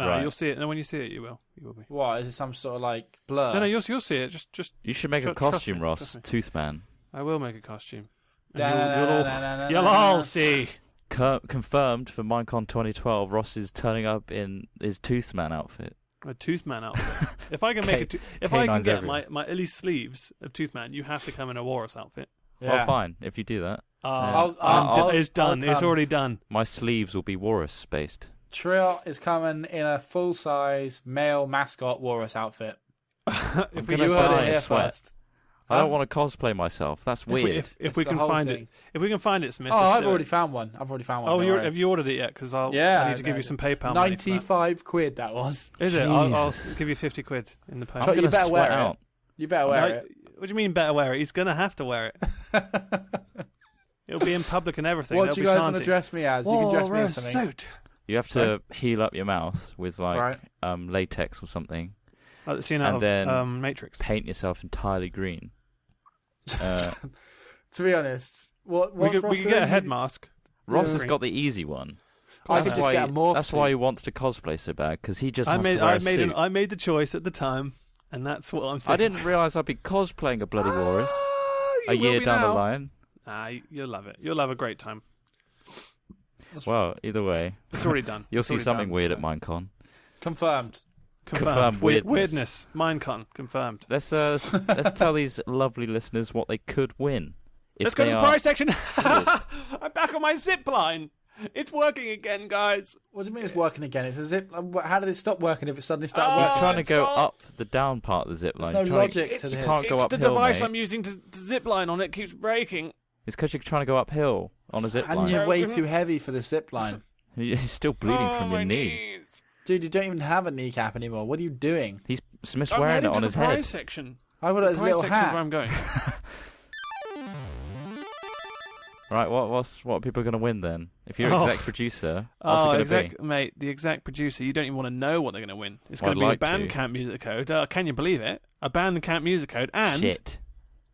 Speaker 2: No,
Speaker 1: right.
Speaker 2: You'll see it. No, when you see it, you will. You will be.
Speaker 3: What? Is it some sort of like blur?
Speaker 2: No, you'll see it. Just.
Speaker 1: You should make a costume, Ross. Toothman.
Speaker 2: I will make a costume.
Speaker 3: You'll
Speaker 2: all see.
Speaker 1: Confirmed for Minecon 2012. Ross is turning up in his Toothman outfit.
Speaker 2: A Toothman outfit. If I can get my at least sleeves of Toothman, you have to come in a Walrus outfit.
Speaker 3: Yeah.
Speaker 1: Well, fine if you do that.
Speaker 2: It's done. It's already done.
Speaker 1: My sleeves will be Walrus based.
Speaker 3: Trot is coming in a full-size male mascot walrus outfit.
Speaker 2: If we
Speaker 3: You heard it here
Speaker 1: sweat.
Speaker 3: first.
Speaker 1: I don't want to cosplay myself. That's weird.
Speaker 2: If we
Speaker 3: the
Speaker 2: can
Speaker 3: whole
Speaker 2: find
Speaker 3: thing.
Speaker 2: it, if we can find it, Smith.
Speaker 3: Oh,
Speaker 2: let's
Speaker 3: I've
Speaker 2: do
Speaker 3: already
Speaker 2: it.
Speaker 3: found one. Have
Speaker 2: Oh,
Speaker 3: you?
Speaker 2: have you ordered it yet? Because I need to give you some PayPal money for that.
Speaker 3: 95 quid that was.
Speaker 2: Is it? I'll
Speaker 1: Jesus.
Speaker 2: give you 50 quid in the
Speaker 3: Trot,
Speaker 2: post.
Speaker 3: you
Speaker 1: gonna
Speaker 3: better wear
Speaker 1: sweat
Speaker 3: it.
Speaker 1: out.
Speaker 3: You better wear
Speaker 2: No,
Speaker 3: it.
Speaker 2: What do you mean better wear it? He's going to have to wear it. It'll be in public and everything.
Speaker 3: What do you guys want to
Speaker 2: chanting.
Speaker 3: dress me as? You can dress me as something.
Speaker 2: Suit.
Speaker 1: You have to heal up your mouth with
Speaker 3: Right.
Speaker 1: latex or something.
Speaker 2: Like the scene
Speaker 1: And
Speaker 2: out
Speaker 1: then-
Speaker 2: of Matrix.
Speaker 1: Paint yourself entirely green.
Speaker 3: To be honest,
Speaker 2: We could get a head mask.
Speaker 1: Ross
Speaker 2: Yeah.
Speaker 1: has got the easy one.
Speaker 3: I could just get a morph
Speaker 1: That's
Speaker 3: suit.
Speaker 1: why he wants to cosplay so bad, because he just
Speaker 2: I
Speaker 1: wants
Speaker 2: made
Speaker 1: to wear
Speaker 2: I
Speaker 1: a
Speaker 2: made
Speaker 1: suit.
Speaker 2: I made the choice at the time, and that's what I'm
Speaker 1: I
Speaker 2: sticking.
Speaker 1: didn't realise I'd be cosplaying a bloody walrus
Speaker 2: You
Speaker 1: a
Speaker 2: will
Speaker 1: year
Speaker 2: be
Speaker 1: down
Speaker 2: now.
Speaker 1: the line.
Speaker 2: You'll love it. You'll have a great time.
Speaker 1: Well, either way,
Speaker 2: It's already done.
Speaker 1: you'll
Speaker 2: It's
Speaker 1: see
Speaker 2: already
Speaker 1: something
Speaker 2: done,
Speaker 1: weird
Speaker 2: so.
Speaker 1: at Minecon.
Speaker 3: Confirmed.
Speaker 2: Confirmed.
Speaker 1: weirdness.
Speaker 2: Weirdness. Minecon. Confirmed.
Speaker 1: Let's tell these lovely listeners what they could win. If
Speaker 2: Let's go to
Speaker 1: they
Speaker 2: the
Speaker 1: are-
Speaker 2: prize section. I'm back on my zip line. It's working again, guys.
Speaker 3: What do you mean it's working again? It's a zip. How did it stop working if it suddenly started
Speaker 2: Oh,
Speaker 1: He's
Speaker 3: working?
Speaker 1: trying to go
Speaker 2: stop.
Speaker 1: up the down part of the zip line.
Speaker 3: There's no
Speaker 1: Trying to-
Speaker 3: logic to
Speaker 2: It's,
Speaker 3: this.
Speaker 1: can't go
Speaker 2: it's the
Speaker 1: uphill,
Speaker 2: device
Speaker 1: mate.
Speaker 2: I'm using to zip line on. It keeps breaking.
Speaker 1: It's because you're trying to go uphill on a zip
Speaker 3: And
Speaker 1: line.
Speaker 3: you're way too heavy for the zip line.
Speaker 1: He's still bleeding from your
Speaker 2: my
Speaker 1: knee.
Speaker 2: knees.
Speaker 3: Dude, you don't even have a kneecap anymore. What are you doing?
Speaker 1: Smith's
Speaker 2: I'm
Speaker 1: wearing
Speaker 2: heading
Speaker 1: it on
Speaker 2: to
Speaker 1: his
Speaker 2: the prize
Speaker 1: head.
Speaker 2: section.
Speaker 3: I got it as a
Speaker 2: Prize
Speaker 3: little
Speaker 2: section's where
Speaker 3: hat.
Speaker 2: I'm going.
Speaker 1: Right, what are people going to win then? If you're
Speaker 2: Oh.
Speaker 1: exec producer, what's it going to be?
Speaker 2: Mate, the exec producer, you don't even want to know what they're going to win. It's
Speaker 1: Well,
Speaker 2: going to
Speaker 1: I'd
Speaker 2: be
Speaker 1: like
Speaker 2: a
Speaker 1: to.
Speaker 2: Bandcamp music code. Can you believe it? A Bandcamp music code and
Speaker 1: Shit.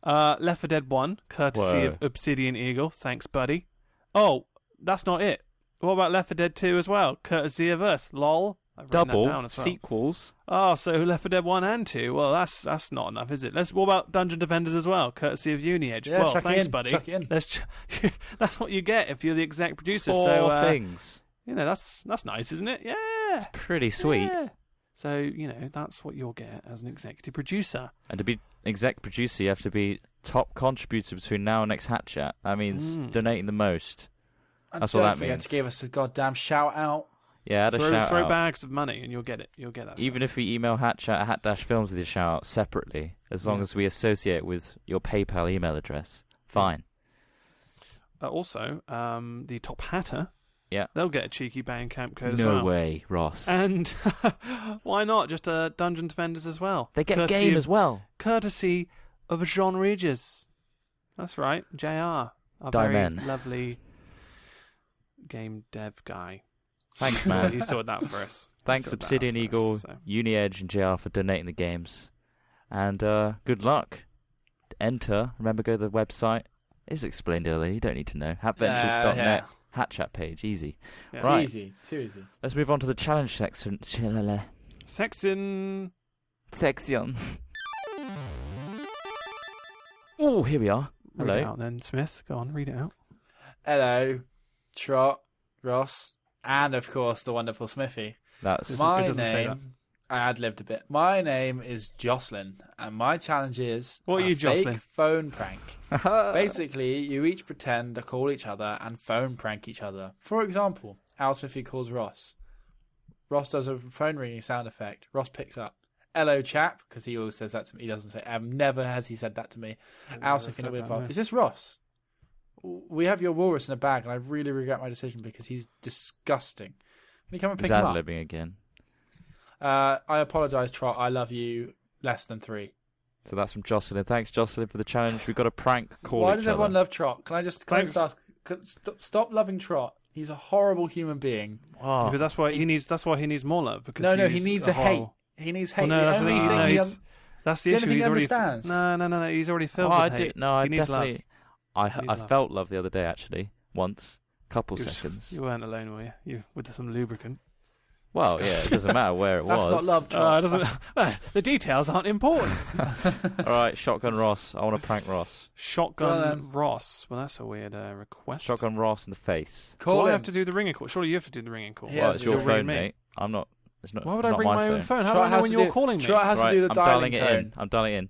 Speaker 2: Left 4 Dead 1, courtesy
Speaker 1: Whoa.
Speaker 2: of Obsidian Eagle. Thanks, buddy. Oh, that's not it. What about Left 4 Dead 2 as well? Courtesy of us. Lol. I've written that
Speaker 1: Double
Speaker 2: down as well.
Speaker 1: sequels.
Speaker 2: Oh, so Left 4 Dead 1 and 2. Well, that's not enough, is it? What about Dungeon Defenders as well? Courtesy of UniEdge.
Speaker 3: Yeah,
Speaker 2: well,
Speaker 3: chuck
Speaker 2: thanks,
Speaker 3: it in.
Speaker 2: buddy.
Speaker 3: Chuck it in.
Speaker 2: That's what you get if you're the exec producer.
Speaker 1: Four
Speaker 2: so,
Speaker 1: things.
Speaker 2: you know, that's nice, isn't it? Yeah.
Speaker 1: Pretty sweet.
Speaker 2: Yeah. So, you know, that's what you'll get as an executive producer.
Speaker 1: And to be exec producer, you have to be top contributor between now and next Hat Chat. That means donating the most.
Speaker 3: And
Speaker 1: That's what
Speaker 3: don't
Speaker 1: that
Speaker 3: forget
Speaker 1: means.
Speaker 3: to give us a goddamn shout out.
Speaker 1: Yeah, add a shout
Speaker 2: Throw
Speaker 1: out.
Speaker 2: bags of money and you'll get it. You'll get that.
Speaker 1: Even if we email hatchat at hat-films with your shout out separately, as long
Speaker 2: Yeah.
Speaker 1: as we associate it with your PayPal email address, fine.
Speaker 2: Also, the top hatter.
Speaker 1: Yeah.
Speaker 2: They'll get a cheeky Bandcamp code as
Speaker 1: No
Speaker 2: well.
Speaker 1: way, Ross.
Speaker 2: And why not? Just Dungeon Defenders as well.
Speaker 1: They get a
Speaker 2: Courtesy
Speaker 1: game
Speaker 2: of-
Speaker 1: as well.
Speaker 2: Courtesy of Jean Regis. That's right, JR. Our
Speaker 1: Diamond.
Speaker 2: very lovely game dev guy.
Speaker 1: Thanks, man.
Speaker 2: He sorted that for us.
Speaker 1: Thanks,
Speaker 2: He sorted that
Speaker 1: Obsidian
Speaker 2: out for
Speaker 1: Eagle,
Speaker 2: us, so.
Speaker 1: UniEdge, and JR for donating the games. And good luck. To enter, remember, go to the website. It's explained earlier. You don't need to know. Hatventures.net.
Speaker 3: Yeah.
Speaker 1: Hat chat page. Easy.
Speaker 2: Yeah.
Speaker 3: It's
Speaker 1: Right.
Speaker 3: easy. Too easy.
Speaker 1: Let's move on to the challenge section.
Speaker 2: Section.
Speaker 1: Section. Oh, here we are.
Speaker 2: Read it
Speaker 1: Hello.
Speaker 2: out then, Smith. Go on, read it out.
Speaker 3: Hello, Trot, Ross, and of course the wonderful Smithy.
Speaker 1: That's
Speaker 2: It
Speaker 3: My
Speaker 2: doesn't say that.
Speaker 3: name, I ad-libbed a bit. My name is Jocelyn, and my challenge is
Speaker 2: What are
Speaker 3: a
Speaker 2: you,
Speaker 3: fake
Speaker 2: Jocelyn?
Speaker 3: phone prank. Basically, you each pretend to call each other and phone prank each other. For example, Al Smithy calls Ross. Ross does a phone ringing sound effect. Ross picks up. Hello, chap, because he always says that to me. He doesn't say, never has he said that to me. Al Smithy,
Speaker 2: said that,
Speaker 3: involved.
Speaker 2: no.
Speaker 3: Is this Ross? We have your walrus in a bag, and I really regret my decision because he's disgusting. Can you come and pick
Speaker 1: He's
Speaker 3: him up?
Speaker 1: ad-libbing again.
Speaker 3: I apologise, Trot. I love you less than 3.
Speaker 1: So that's from Jocelyn. Thanks, Jocelyn, for the challenge. We've got a prank call
Speaker 3: Why
Speaker 1: each
Speaker 3: does
Speaker 1: other.
Speaker 3: everyone love Trot? Can I just
Speaker 2: Thanks.
Speaker 3: ask? Stop loving Trot. He's a horrible human being.
Speaker 1: Oh,
Speaker 2: Because that's why he needs more love. Because
Speaker 3: No, he
Speaker 2: he's
Speaker 3: needs
Speaker 2: a
Speaker 3: a hate.
Speaker 2: horrible-
Speaker 3: He needs hate.
Speaker 2: Well, no,
Speaker 3: The
Speaker 2: that's the
Speaker 3: only
Speaker 2: thing.
Speaker 3: thing
Speaker 2: No,
Speaker 3: he
Speaker 2: he's- That's the
Speaker 3: the
Speaker 2: issue.
Speaker 3: only thing
Speaker 2: He's
Speaker 3: he
Speaker 2: already
Speaker 3: understands.
Speaker 2: No. He's already filled
Speaker 1: I
Speaker 2: with
Speaker 1: do.
Speaker 2: hate.
Speaker 1: No, I
Speaker 2: he needs
Speaker 1: definitely.
Speaker 2: love.
Speaker 1: I
Speaker 2: He needs love.
Speaker 1: felt love the other day, actually. Once. Couple seconds.
Speaker 2: You weren't alone, were you? You with some lubricant.
Speaker 1: Well, yeah, it doesn't matter where it
Speaker 3: That's
Speaker 1: was.
Speaker 3: not love, Trot.
Speaker 2: It doesn't. The details aren't important.
Speaker 1: All right, Shotgun Ross. I want to prank Ross.
Speaker 3: Go on,
Speaker 2: Shotgun
Speaker 3: then.
Speaker 2: Ross. Well, that's a weird request.
Speaker 1: Shotgun Ross in the face.
Speaker 2: Do
Speaker 3: Call
Speaker 2: I
Speaker 3: him.
Speaker 2: have to do the ringing call? Surely you have to do the ringing call.
Speaker 3: He
Speaker 1: Well,
Speaker 3: has
Speaker 1: it's
Speaker 3: to
Speaker 1: your
Speaker 2: You'll ring
Speaker 1: phone,
Speaker 2: me.
Speaker 1: mate. I'm not. It's not.
Speaker 2: Why would I
Speaker 1: not
Speaker 2: ring my
Speaker 1: phone.
Speaker 2: own phone? How
Speaker 3: Trot
Speaker 2: do I know
Speaker 3: has
Speaker 2: when
Speaker 3: to
Speaker 2: you're
Speaker 3: do-
Speaker 2: calling me?
Speaker 3: Trot has to
Speaker 1: Right,
Speaker 3: do the
Speaker 1: I'm
Speaker 3: dialing
Speaker 1: dialing it
Speaker 3: tone.
Speaker 1: in. I'm dialing it in.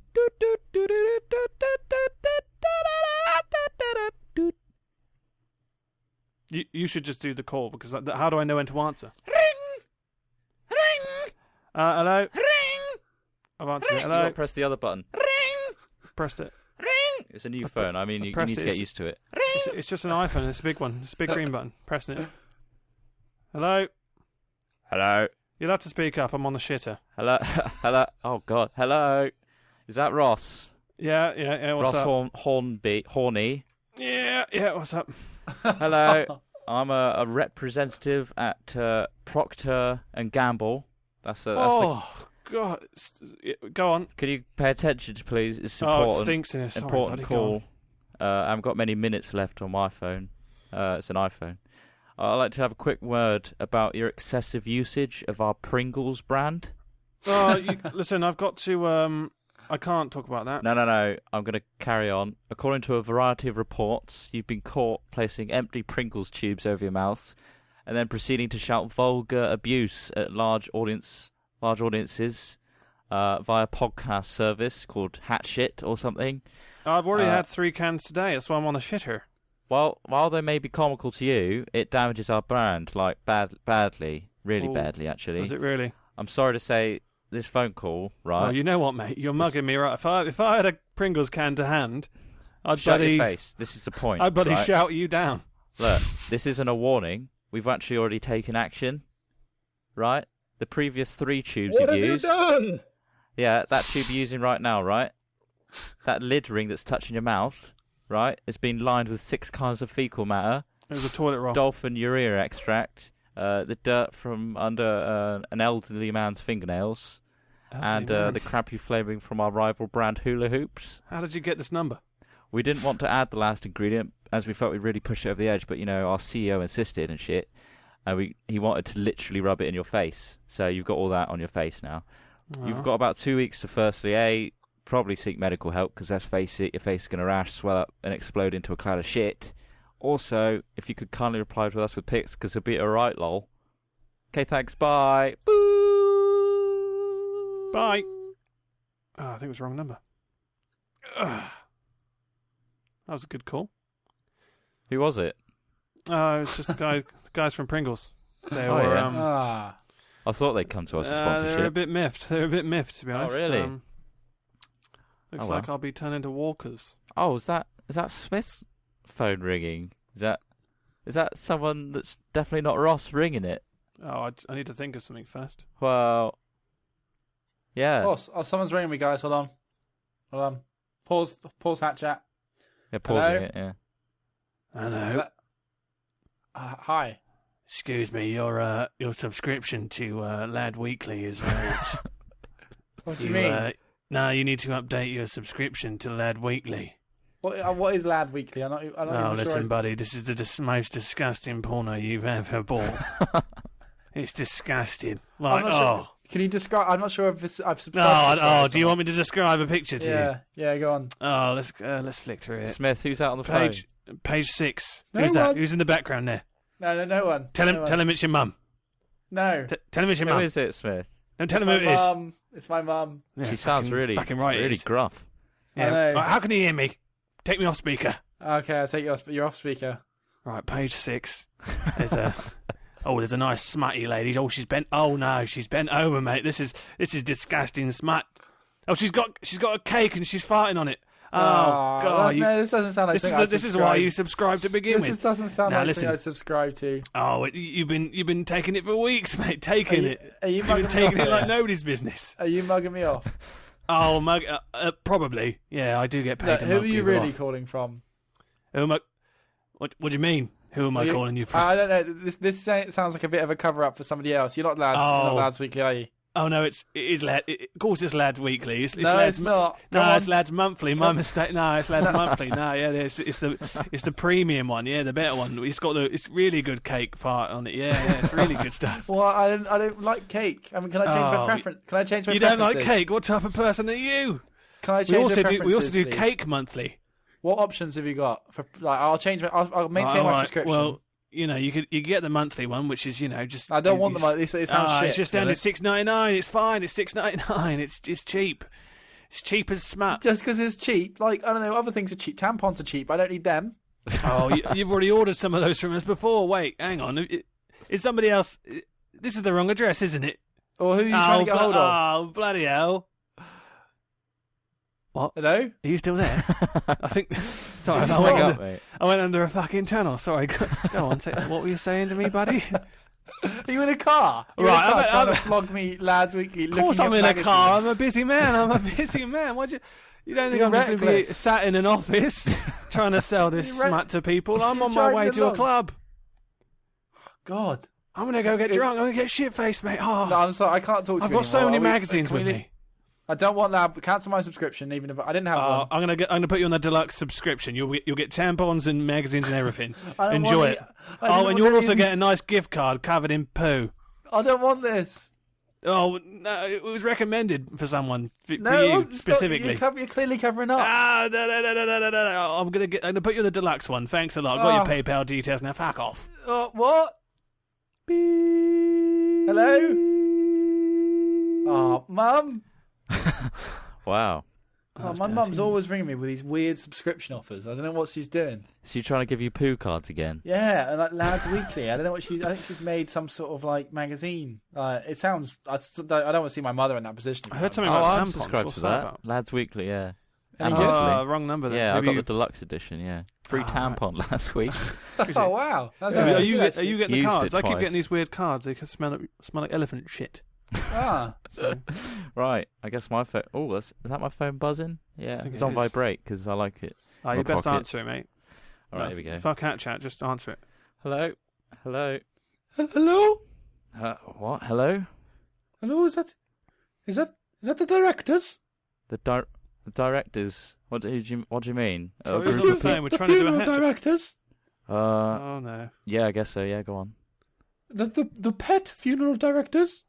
Speaker 2: You should just do the call because how do I know when to answer? Hello?
Speaker 4: Ring!
Speaker 2: I've answered it.
Speaker 1: You
Speaker 2: Hello?
Speaker 1: got to press the other button.
Speaker 4: Ring!
Speaker 2: Pressed it.
Speaker 4: Ring!
Speaker 1: It's a new phone. I mean, you
Speaker 2: pressed
Speaker 1: need to
Speaker 2: it.
Speaker 1: get used to it.
Speaker 4: Ring!
Speaker 2: It's just an iPhone. It's a big one. It's a big green button. Pressing it. Hello?
Speaker 1: Hello.
Speaker 2: You'll have to speak up. I'm on the shitter.
Speaker 1: Hello. Hello. Oh, God. Hello. Is that Ross?
Speaker 2: Yeah. What's
Speaker 1: Ross
Speaker 2: up?
Speaker 1: Horny.
Speaker 2: Yeah. What's up?
Speaker 1: Hello. I'm a representative at Procter and Gamble. That's
Speaker 2: God. Go on.
Speaker 1: Can you pay attention, please? It's
Speaker 2: Oh,
Speaker 1: important.
Speaker 2: it stinks in here. Sorry,
Speaker 1: Important
Speaker 2: buddy, go on.
Speaker 1: call. I haven't got many minutes left on my phone. It's an iPhone. I'd like to have a quick word about your excessive usage of our Pringles brand.
Speaker 2: Listen, I've got to... I can't talk about that.
Speaker 1: No. I'm going to carry on. According to a variety of reports, you've been caught placing empty Pringles tubes over your mouth and then proceeding to shout vulgar abuse at large audiences via podcast service called Hatshit or something.
Speaker 2: I've already had 3 cans today. That's why I'm on the shitter.
Speaker 1: Well, while they may be comical to you, it damages our brand, like badly, really badly, actually.
Speaker 2: Is it really?
Speaker 1: I'm sorry to say, this phone call, right?
Speaker 2: Oh, you know what, mate? You're mugging me, right? If I had a Pringles can to hand, I'd
Speaker 1: Shut
Speaker 2: bloody...
Speaker 1: your face. This is the point.
Speaker 2: I'd bloody
Speaker 1: right?
Speaker 2: shout you down.
Speaker 1: Look, this isn't a warning. We've actually already taken action, right? The previous 3 tubes
Speaker 3: What have
Speaker 1: used.
Speaker 3: you done?
Speaker 1: Yeah, that tube you're using right now, right? That lid ring that's touching your mouth, right? It's been lined with 6 kinds of fecal matter.
Speaker 2: It was a toilet roll.
Speaker 1: Dolphin urea extract, the dirt from under an elderly man's fingernails, and the crappy flavouring from our rival brand hula hoops.
Speaker 2: How did you get this number?
Speaker 1: We didn't want to add the last ingredient as we felt we'd really push it over the edge, but our CEO insisted and shit, and he wanted to literally rub it in your face. So you've got all that on your face now.
Speaker 2: Oh.
Speaker 1: You've got about 2 weeks to firstly probably seek medical help, because let's face it, your face is going to rash, swell up, and explode into a cloud of shit. Also, if you could kindly reply to us with pics, because it'll be alright, lol. Okay, thanks, bye. Boo!
Speaker 2: Bye. Oh, I think it was the wrong number. Ugh. That was a good call.
Speaker 1: Who was it?
Speaker 2: Oh, it was just the guys from Pringles. They
Speaker 1: Oh,
Speaker 2: were.
Speaker 1: yeah. I thought they'd come to us for sponsorship.
Speaker 2: They were a bit miffed. To be honest.
Speaker 1: Oh, really?
Speaker 2: Looks
Speaker 1: Oh, well.
Speaker 2: like I'll be turned into Walkers.
Speaker 1: Oh, is that Smith's phone ringing? Is that someone that's definitely not Ross ringing it?
Speaker 2: Oh, I need to think of something first.
Speaker 1: Well, yeah.
Speaker 3: Oh, someone's ringing me, guys. Hold on. Pause that chat.
Speaker 1: Yeah, pausing
Speaker 3: Hello?
Speaker 1: it, yeah.
Speaker 2: Hello.
Speaker 3: Hi.
Speaker 2: Excuse me, your subscription to Lad Weekly is right.
Speaker 3: What do you mean?
Speaker 2: No, you need to update your subscription to Lad Weekly.
Speaker 3: What is Lad Weekly? I'm not even
Speaker 2: Listen,
Speaker 3: sure.
Speaker 2: buddy, this is the most disgusting porno you've ever bought. It's disgusting. Like,
Speaker 3: I'm not sure. Can you describe? I'm not sure if I've subscribed.
Speaker 2: No, do you want me to describe a picture to you?
Speaker 3: Yeah, go on.
Speaker 2: Oh, let's flick through it.
Speaker 1: Smith, who's out on the phone?
Speaker 2: Page 6.
Speaker 3: No
Speaker 2: Who's that?
Speaker 3: one.
Speaker 2: Who's in the background there?
Speaker 3: No one.
Speaker 2: Tell him it's your mum.
Speaker 3: No.
Speaker 2: Tell him it's your
Speaker 1: Who
Speaker 2: mum.
Speaker 1: is it, Smith?
Speaker 2: Don't tell him who it is.
Speaker 3: It's my mum.
Speaker 2: Yeah,
Speaker 1: She sounds really
Speaker 2: fucking right.
Speaker 1: really gruff.
Speaker 3: I know.
Speaker 2: Right, how can you hear me? Take me off speaker.
Speaker 3: Okay, I'll take you're off speaker.
Speaker 2: Right, page 6. There's a nice smutty lady. Oh, she's bent. Oh no, she's bent over, mate. This is disgusting smut. Oh, she's got a cake and she's farting on it. Oh God!
Speaker 3: No, this doesn't sound like
Speaker 2: This is why you subscribed to begin with.
Speaker 3: This doesn't sound like something I subscribe to.
Speaker 2: Oh, you've been taking it for weeks, mate. Taking it.
Speaker 3: Are you
Speaker 2: You've been
Speaker 3: mugging me
Speaker 2: taking
Speaker 3: off
Speaker 2: it like
Speaker 3: here?
Speaker 2: nobody's business.
Speaker 3: Are you mugging me off?
Speaker 2: Oh, probably. Yeah, I do get paid.
Speaker 3: No,
Speaker 2: to
Speaker 3: who
Speaker 2: mug
Speaker 3: are you
Speaker 2: people
Speaker 3: really
Speaker 2: off.
Speaker 3: calling from?
Speaker 2: Who am I? What do you mean? Who am I calling you from?
Speaker 3: I don't know. This sounds like a bit of a cover up for somebody else. You're not Lads. You're not Lads Weekly, are you?
Speaker 2: Oh no, it is Lad. Of course, it's Lads Weekly. It's
Speaker 3: No,
Speaker 2: Lads,
Speaker 3: it's not.
Speaker 2: No, it's Lads Monthly. My mistake. No, it's Lads Monthly. No, yeah, it's the premium one. Yeah, the better one. It's really good cake fart on it. Yeah, it's really good stuff.
Speaker 3: Well, I don't like cake. I mean, can I change my preference? Can I change my
Speaker 2: You
Speaker 3: preferences?
Speaker 2: don't like cake? What type of person are you?
Speaker 3: Can I change my preferences?
Speaker 2: We also do
Speaker 3: please?
Speaker 2: cake monthly.
Speaker 3: What options have you got? I'll change. I'll maintain my subscription.
Speaker 2: Well, you could get the monthly one, which is just.
Speaker 3: I don't want them. It sounds shit.
Speaker 2: It's just down to $6.99. It's fine. It's $6.99. It's cheap. It's cheap as smut.
Speaker 3: Just because it's cheap, I don't know. Other things are cheap. Tampons are cheap. I don't need them.
Speaker 2: Oh, you've already ordered some of those from us before. Wait, hang on. Is somebody else? This is the wrong address, isn't it?
Speaker 3: Or who are you trying to get hold of?
Speaker 2: Oh, bloody hell. What?
Speaker 3: Hello?
Speaker 2: Are you still there? I think... Sorry,
Speaker 1: Just hang up, mate.
Speaker 2: I went under a fucking tunnel. Sorry, go on. What were you saying to me, buddy?
Speaker 3: Are you in a car? You're
Speaker 2: Right,
Speaker 3: in a car trying to flog me, Lads Weekly.
Speaker 2: Of course I'm in a car. I'm a busy man. You don't think
Speaker 3: You're
Speaker 2: I'm just going to be
Speaker 3: reckless.
Speaker 2: sat in an office trying to sell this smut to people? I'm on my way to a club.
Speaker 3: God.
Speaker 2: I'm going to go get drunk. I'm going to get shit-faced, mate. Oh,
Speaker 3: No, I'm sorry. I can't talk to you
Speaker 2: I've got so
Speaker 3: anymore.
Speaker 2: many magazines with me.
Speaker 3: I don't want that. Cancel my subscription, even if I didn't have one.
Speaker 2: I'm gonna put you on the deluxe subscription. You'll get tampons and magazines and everything.
Speaker 3: I don't
Speaker 2: Enjoy
Speaker 3: want
Speaker 2: it.
Speaker 3: I
Speaker 2: And you'll also get a nice gift card covered in poo.
Speaker 3: I don't want this.
Speaker 2: Oh no, it was recommended for someone for
Speaker 3: No,
Speaker 2: you
Speaker 3: it's not-
Speaker 2: specifically.
Speaker 3: You're clearly covering up.
Speaker 2: No. I'm gonna put you on the deluxe one. Thanks a lot. I've got your PayPal details now. Fuck off.
Speaker 3: What? Hello? Oh, Mum.
Speaker 1: Wow.
Speaker 3: Oh, my mum's always ringing me with these weird subscription offers. I don't know what she's doing.
Speaker 1: Is she trying to give you poo cards again?
Speaker 3: Yeah, and like Lads Weekly. I don't know what I think she's made some sort of like magazine. It sounds. I don't want to see my mother in that position.
Speaker 2: I heard something
Speaker 1: Oh,
Speaker 2: about
Speaker 1: I'm
Speaker 2: tampons.
Speaker 1: subscribed
Speaker 2: What's
Speaker 1: to that.
Speaker 2: about?
Speaker 1: Lads Weekly, yeah.
Speaker 3: Any
Speaker 1: And
Speaker 3: good?
Speaker 1: Weekly.
Speaker 2: Wrong number then.
Speaker 1: Yeah, I
Speaker 2: Maybe
Speaker 1: got the deluxe edition, yeah. Free tampon last week.
Speaker 3: Oh wow! That's
Speaker 2: Are
Speaker 3: actually
Speaker 2: you
Speaker 3: good,
Speaker 2: getting the
Speaker 1: Used
Speaker 2: cards?
Speaker 1: it
Speaker 2: I keep
Speaker 1: twice.
Speaker 2: getting these weird cards. They can smell like elephant shit.
Speaker 3: Ah,
Speaker 1: Right, I guess my phone... Oh, is that my phone buzzing? Yeah,
Speaker 2: think
Speaker 1: it's
Speaker 2: it
Speaker 1: on
Speaker 2: is.
Speaker 1: vibrate because I like it.
Speaker 2: You
Speaker 1: My
Speaker 2: best
Speaker 1: pocket.
Speaker 2: answer it, mate.
Speaker 1: All right, here we go.
Speaker 2: Fuck cat chat. Just answer it.
Speaker 1: Hello? Hello?
Speaker 3: hello,
Speaker 1: What? Hello?
Speaker 3: hello. Is that the directors?
Speaker 1: The directors... What do you mean? A
Speaker 2: Sorry,
Speaker 1: group
Speaker 2: we're
Speaker 1: of
Speaker 2: playing.
Speaker 1: people?
Speaker 2: We're
Speaker 3: The
Speaker 2: trying to do a
Speaker 3: funeral
Speaker 2: hat trick.
Speaker 3: directors.
Speaker 2: Oh no.
Speaker 1: Yeah, I guess so, yeah, go on.
Speaker 3: The pet funeral directors.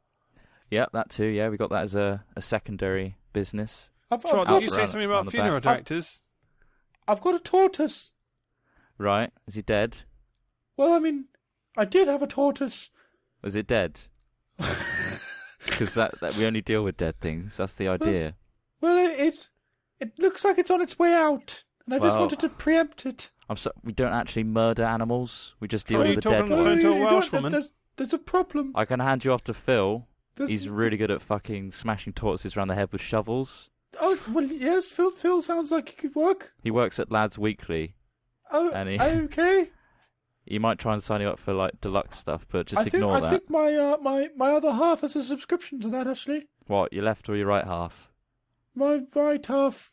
Speaker 1: Yeah, that too, yeah, we got that as a secondary business.
Speaker 2: Trot,
Speaker 1: I've
Speaker 2: did you
Speaker 1: got-
Speaker 2: say something
Speaker 1: on
Speaker 2: about
Speaker 1: the
Speaker 2: funeral
Speaker 1: back.
Speaker 2: directors?
Speaker 3: I've got a tortoise.
Speaker 1: Right, is he dead?
Speaker 3: Well, I mean, I did have a tortoise.
Speaker 1: Was it dead? Because that we only deal with dead things, that's the idea.
Speaker 3: Well, it looks like it's on its way out, and I just
Speaker 1: Well-
Speaker 3: wanted to preempt it.
Speaker 1: We don't actually murder animals, we just deal
Speaker 2: Are you
Speaker 1: with the dead
Speaker 2: talking on the
Speaker 1: ones.
Speaker 2: phone to a
Speaker 3: you
Speaker 2: Welsh
Speaker 3: don't-
Speaker 2: woman?
Speaker 3: There's a problem.
Speaker 1: I can hand you off to Phil.
Speaker 3: There's-
Speaker 1: He's really good at fucking smashing tortoises around the head with shovels.
Speaker 3: Oh, well, yes, Phil sounds like it could work.
Speaker 1: He works at Lads Weekly.
Speaker 3: Oh,
Speaker 1: And he-
Speaker 3: okay.
Speaker 1: He might try and sign you up for like deluxe stuff, but just
Speaker 3: I
Speaker 1: ignore that.
Speaker 3: think my other half has a subscription to that, actually.
Speaker 1: What, your left or your right half?
Speaker 3: My right half.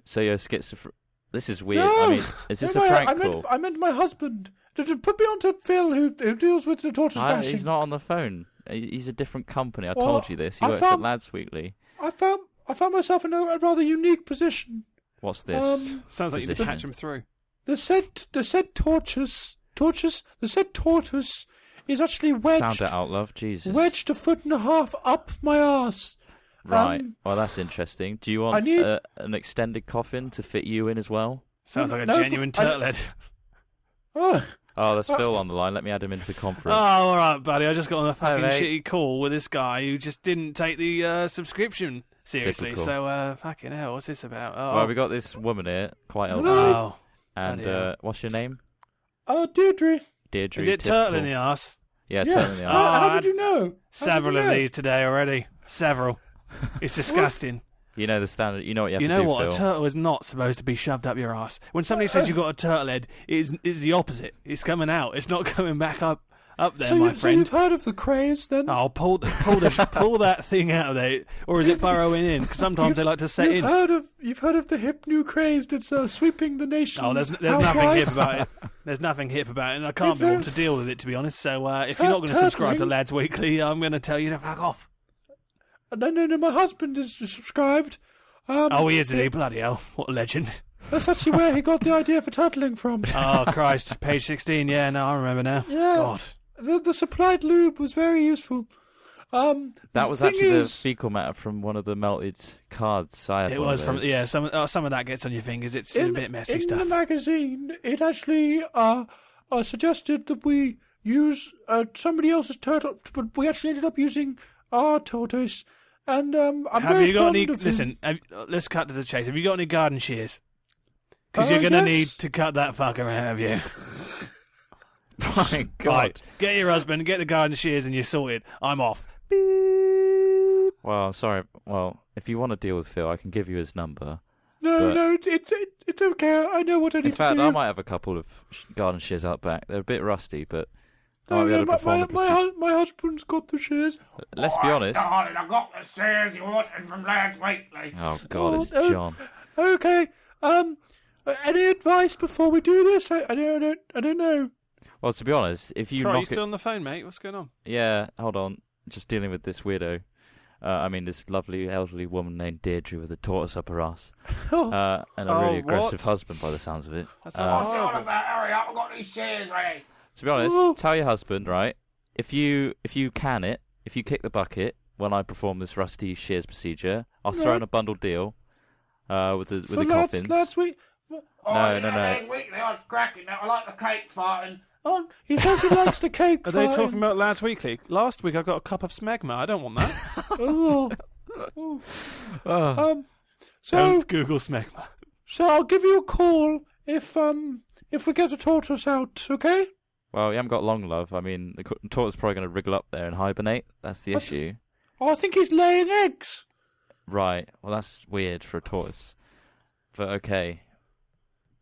Speaker 1: So you're schizophrenic. This is weird.
Speaker 3: No!
Speaker 1: I mean, is this
Speaker 3: No,
Speaker 1: a prank
Speaker 3: I
Speaker 1: call?
Speaker 3: meant my husband. Put me on to Phil, who deals with the tortoise bashing.
Speaker 1: He's not on the phone. He's a different company. I
Speaker 3: Well,
Speaker 1: told you this. He
Speaker 3: I
Speaker 1: works
Speaker 3: found-
Speaker 1: at Lads Weekly.
Speaker 3: I found myself in a rather unique position.
Speaker 1: What's this?
Speaker 2: Sounds like you need to
Speaker 1: Position.
Speaker 2: patch him through.
Speaker 3: The said tortoise is actually wedged
Speaker 1: Sound it out, love. Jesus.
Speaker 3: a foot and a half up my arse.
Speaker 1: Right. Well, that's interesting. Do you
Speaker 3: I
Speaker 1: want
Speaker 3: need-
Speaker 1: an extended coffin to fit you in as well?
Speaker 2: Sounds like a
Speaker 3: No,
Speaker 2: genuine
Speaker 3: but I-
Speaker 2: turtlehead.
Speaker 3: Oh,
Speaker 1: Oh, there's Phil on the line. Let me add him into the
Speaker 2: Oh,
Speaker 1: conference.
Speaker 2: all right, buddy. I just got on a fucking
Speaker 1: mate.
Speaker 2: shitty call with this guy who just didn't take the subscription seriously.
Speaker 1: Typical.
Speaker 2: So, fucking hell, what's this about? Oh,
Speaker 1: Well, we got this woman here, quite elderly.
Speaker 3: Hello.
Speaker 1: And
Speaker 2: bloody hell.
Speaker 1: what's your name?
Speaker 3: Deirdre.
Speaker 1: Deirdre.
Speaker 2: is it
Speaker 1: typical.
Speaker 2: turtle in the arse?
Speaker 1: Yeah,
Speaker 3: Yeah.
Speaker 1: turtle in the
Speaker 2: Oh,
Speaker 1: arse.
Speaker 3: How
Speaker 2: I
Speaker 3: did you know? How did
Speaker 2: Several
Speaker 3: you
Speaker 2: of
Speaker 3: know?
Speaker 2: these today already. Several. It's disgusting.
Speaker 1: You know the standard. You know what you have
Speaker 2: You
Speaker 1: to
Speaker 2: know
Speaker 1: do,
Speaker 2: what?
Speaker 1: Phil.
Speaker 2: A turtle is not supposed to be shoved up your ass. When somebody says you've got a turtle head, it's the opposite. It's coming out. It's not coming back up there, my
Speaker 3: So
Speaker 2: friend.
Speaker 3: you've heard of the craze, then?
Speaker 2: Oh, pull that thing out of there, or is it burrowing in? Because sometimes they like to set
Speaker 3: You've
Speaker 2: in.
Speaker 3: heard of the hip new craze that's sweeping the nation.
Speaker 2: Oh, there's nothing hip about it. There's nothing hip about it, and I can't
Speaker 3: It's
Speaker 2: be able
Speaker 3: very-
Speaker 2: to deal with it, to be honest. So if you're not going to subscribe to
Speaker 3: turtling.
Speaker 2: Lads Weekly, I'm going to tell you to fuck off.
Speaker 3: No, my husband is subscribed.
Speaker 2: Oh, he is he? Bloody hell. What a legend.
Speaker 3: That's actually where he got the idea for turtling from.
Speaker 2: Oh, Christ. Page 16. Yeah, no, I remember now.
Speaker 3: Yeah.
Speaker 2: God.
Speaker 3: The supplied lube was very useful.
Speaker 1: That was
Speaker 3: thing
Speaker 1: actually the
Speaker 3: is-
Speaker 1: fecal matter from one of the melted cards I had.
Speaker 2: It
Speaker 1: one
Speaker 2: was
Speaker 1: of
Speaker 2: from,
Speaker 1: those.
Speaker 2: yeah, some of that gets on your fingers. It's a bit messy
Speaker 3: in
Speaker 2: stuff.
Speaker 3: the magazine, it actually suggested that we use somebody else's turtle, but we actually ended up using our tortoise. And I'm
Speaker 2: Have
Speaker 3: very
Speaker 2: you got
Speaker 3: fond
Speaker 2: any?
Speaker 3: of him.
Speaker 2: Listen, let's cut to the chase. Have you got any garden shears? Because
Speaker 3: Oh,
Speaker 2: you're going to
Speaker 3: yes.
Speaker 2: need to cut that fucker out, have you?
Speaker 1: My God.
Speaker 2: Right, get your husband, get the garden shears, and you're sorted. I'm off. Beep.
Speaker 1: Well, sorry. Well, if you want to deal with Phil, I can give you his number.
Speaker 3: No, it's okay. I know what I need
Speaker 1: In fact,
Speaker 3: to do.
Speaker 1: I might have a couple of garden shears out back. They're a bit rusty, but I might be able to perform the procedure.
Speaker 3: My husband's got the shears.
Speaker 1: Let's be honest.
Speaker 5: Darling, I got the shears you wanted from last weekly.
Speaker 1: Oh God, it's John.
Speaker 3: Okay. Any advice before we do this? I don't know.
Speaker 1: Well, to be honest, if you
Speaker 2: Troy,
Speaker 1: knock
Speaker 2: you still on the phone, mate? What's going on?
Speaker 1: Yeah, hold on. Just dealing with this weirdo. This lovely elderly woman named Deirdre with a tortoise up her ass. And a really aggressive husband by the sounds of it.
Speaker 2: That sounds
Speaker 5: What's
Speaker 2: horrible.
Speaker 5: on about? Hurry up, I've got these shears ready.
Speaker 1: To be honest, tell your husband, right? If you can it, if you kick the bucket when I perform this rusty shears procedure, I'll throw in a bundled deal with the coffins.
Speaker 3: Last week.
Speaker 1: No.
Speaker 5: Last weekly I was cracking that. I like the cake farting.
Speaker 3: Oh, he says he likes the cake.
Speaker 2: Are they talking about Lads Weekly? Last week I got a cup of smegma. I don't want that.
Speaker 3: So
Speaker 2: Don't Google smegma.
Speaker 3: So I'll give you a call if we get the tortoise out, okay?
Speaker 1: Well, you haven't got long, love. I mean, the tortoise is probably going to wriggle up there and hibernate. That's the issue.
Speaker 3: Oh, I think he's laying eggs.
Speaker 1: Right. Well, that's weird for a tortoise. But okay.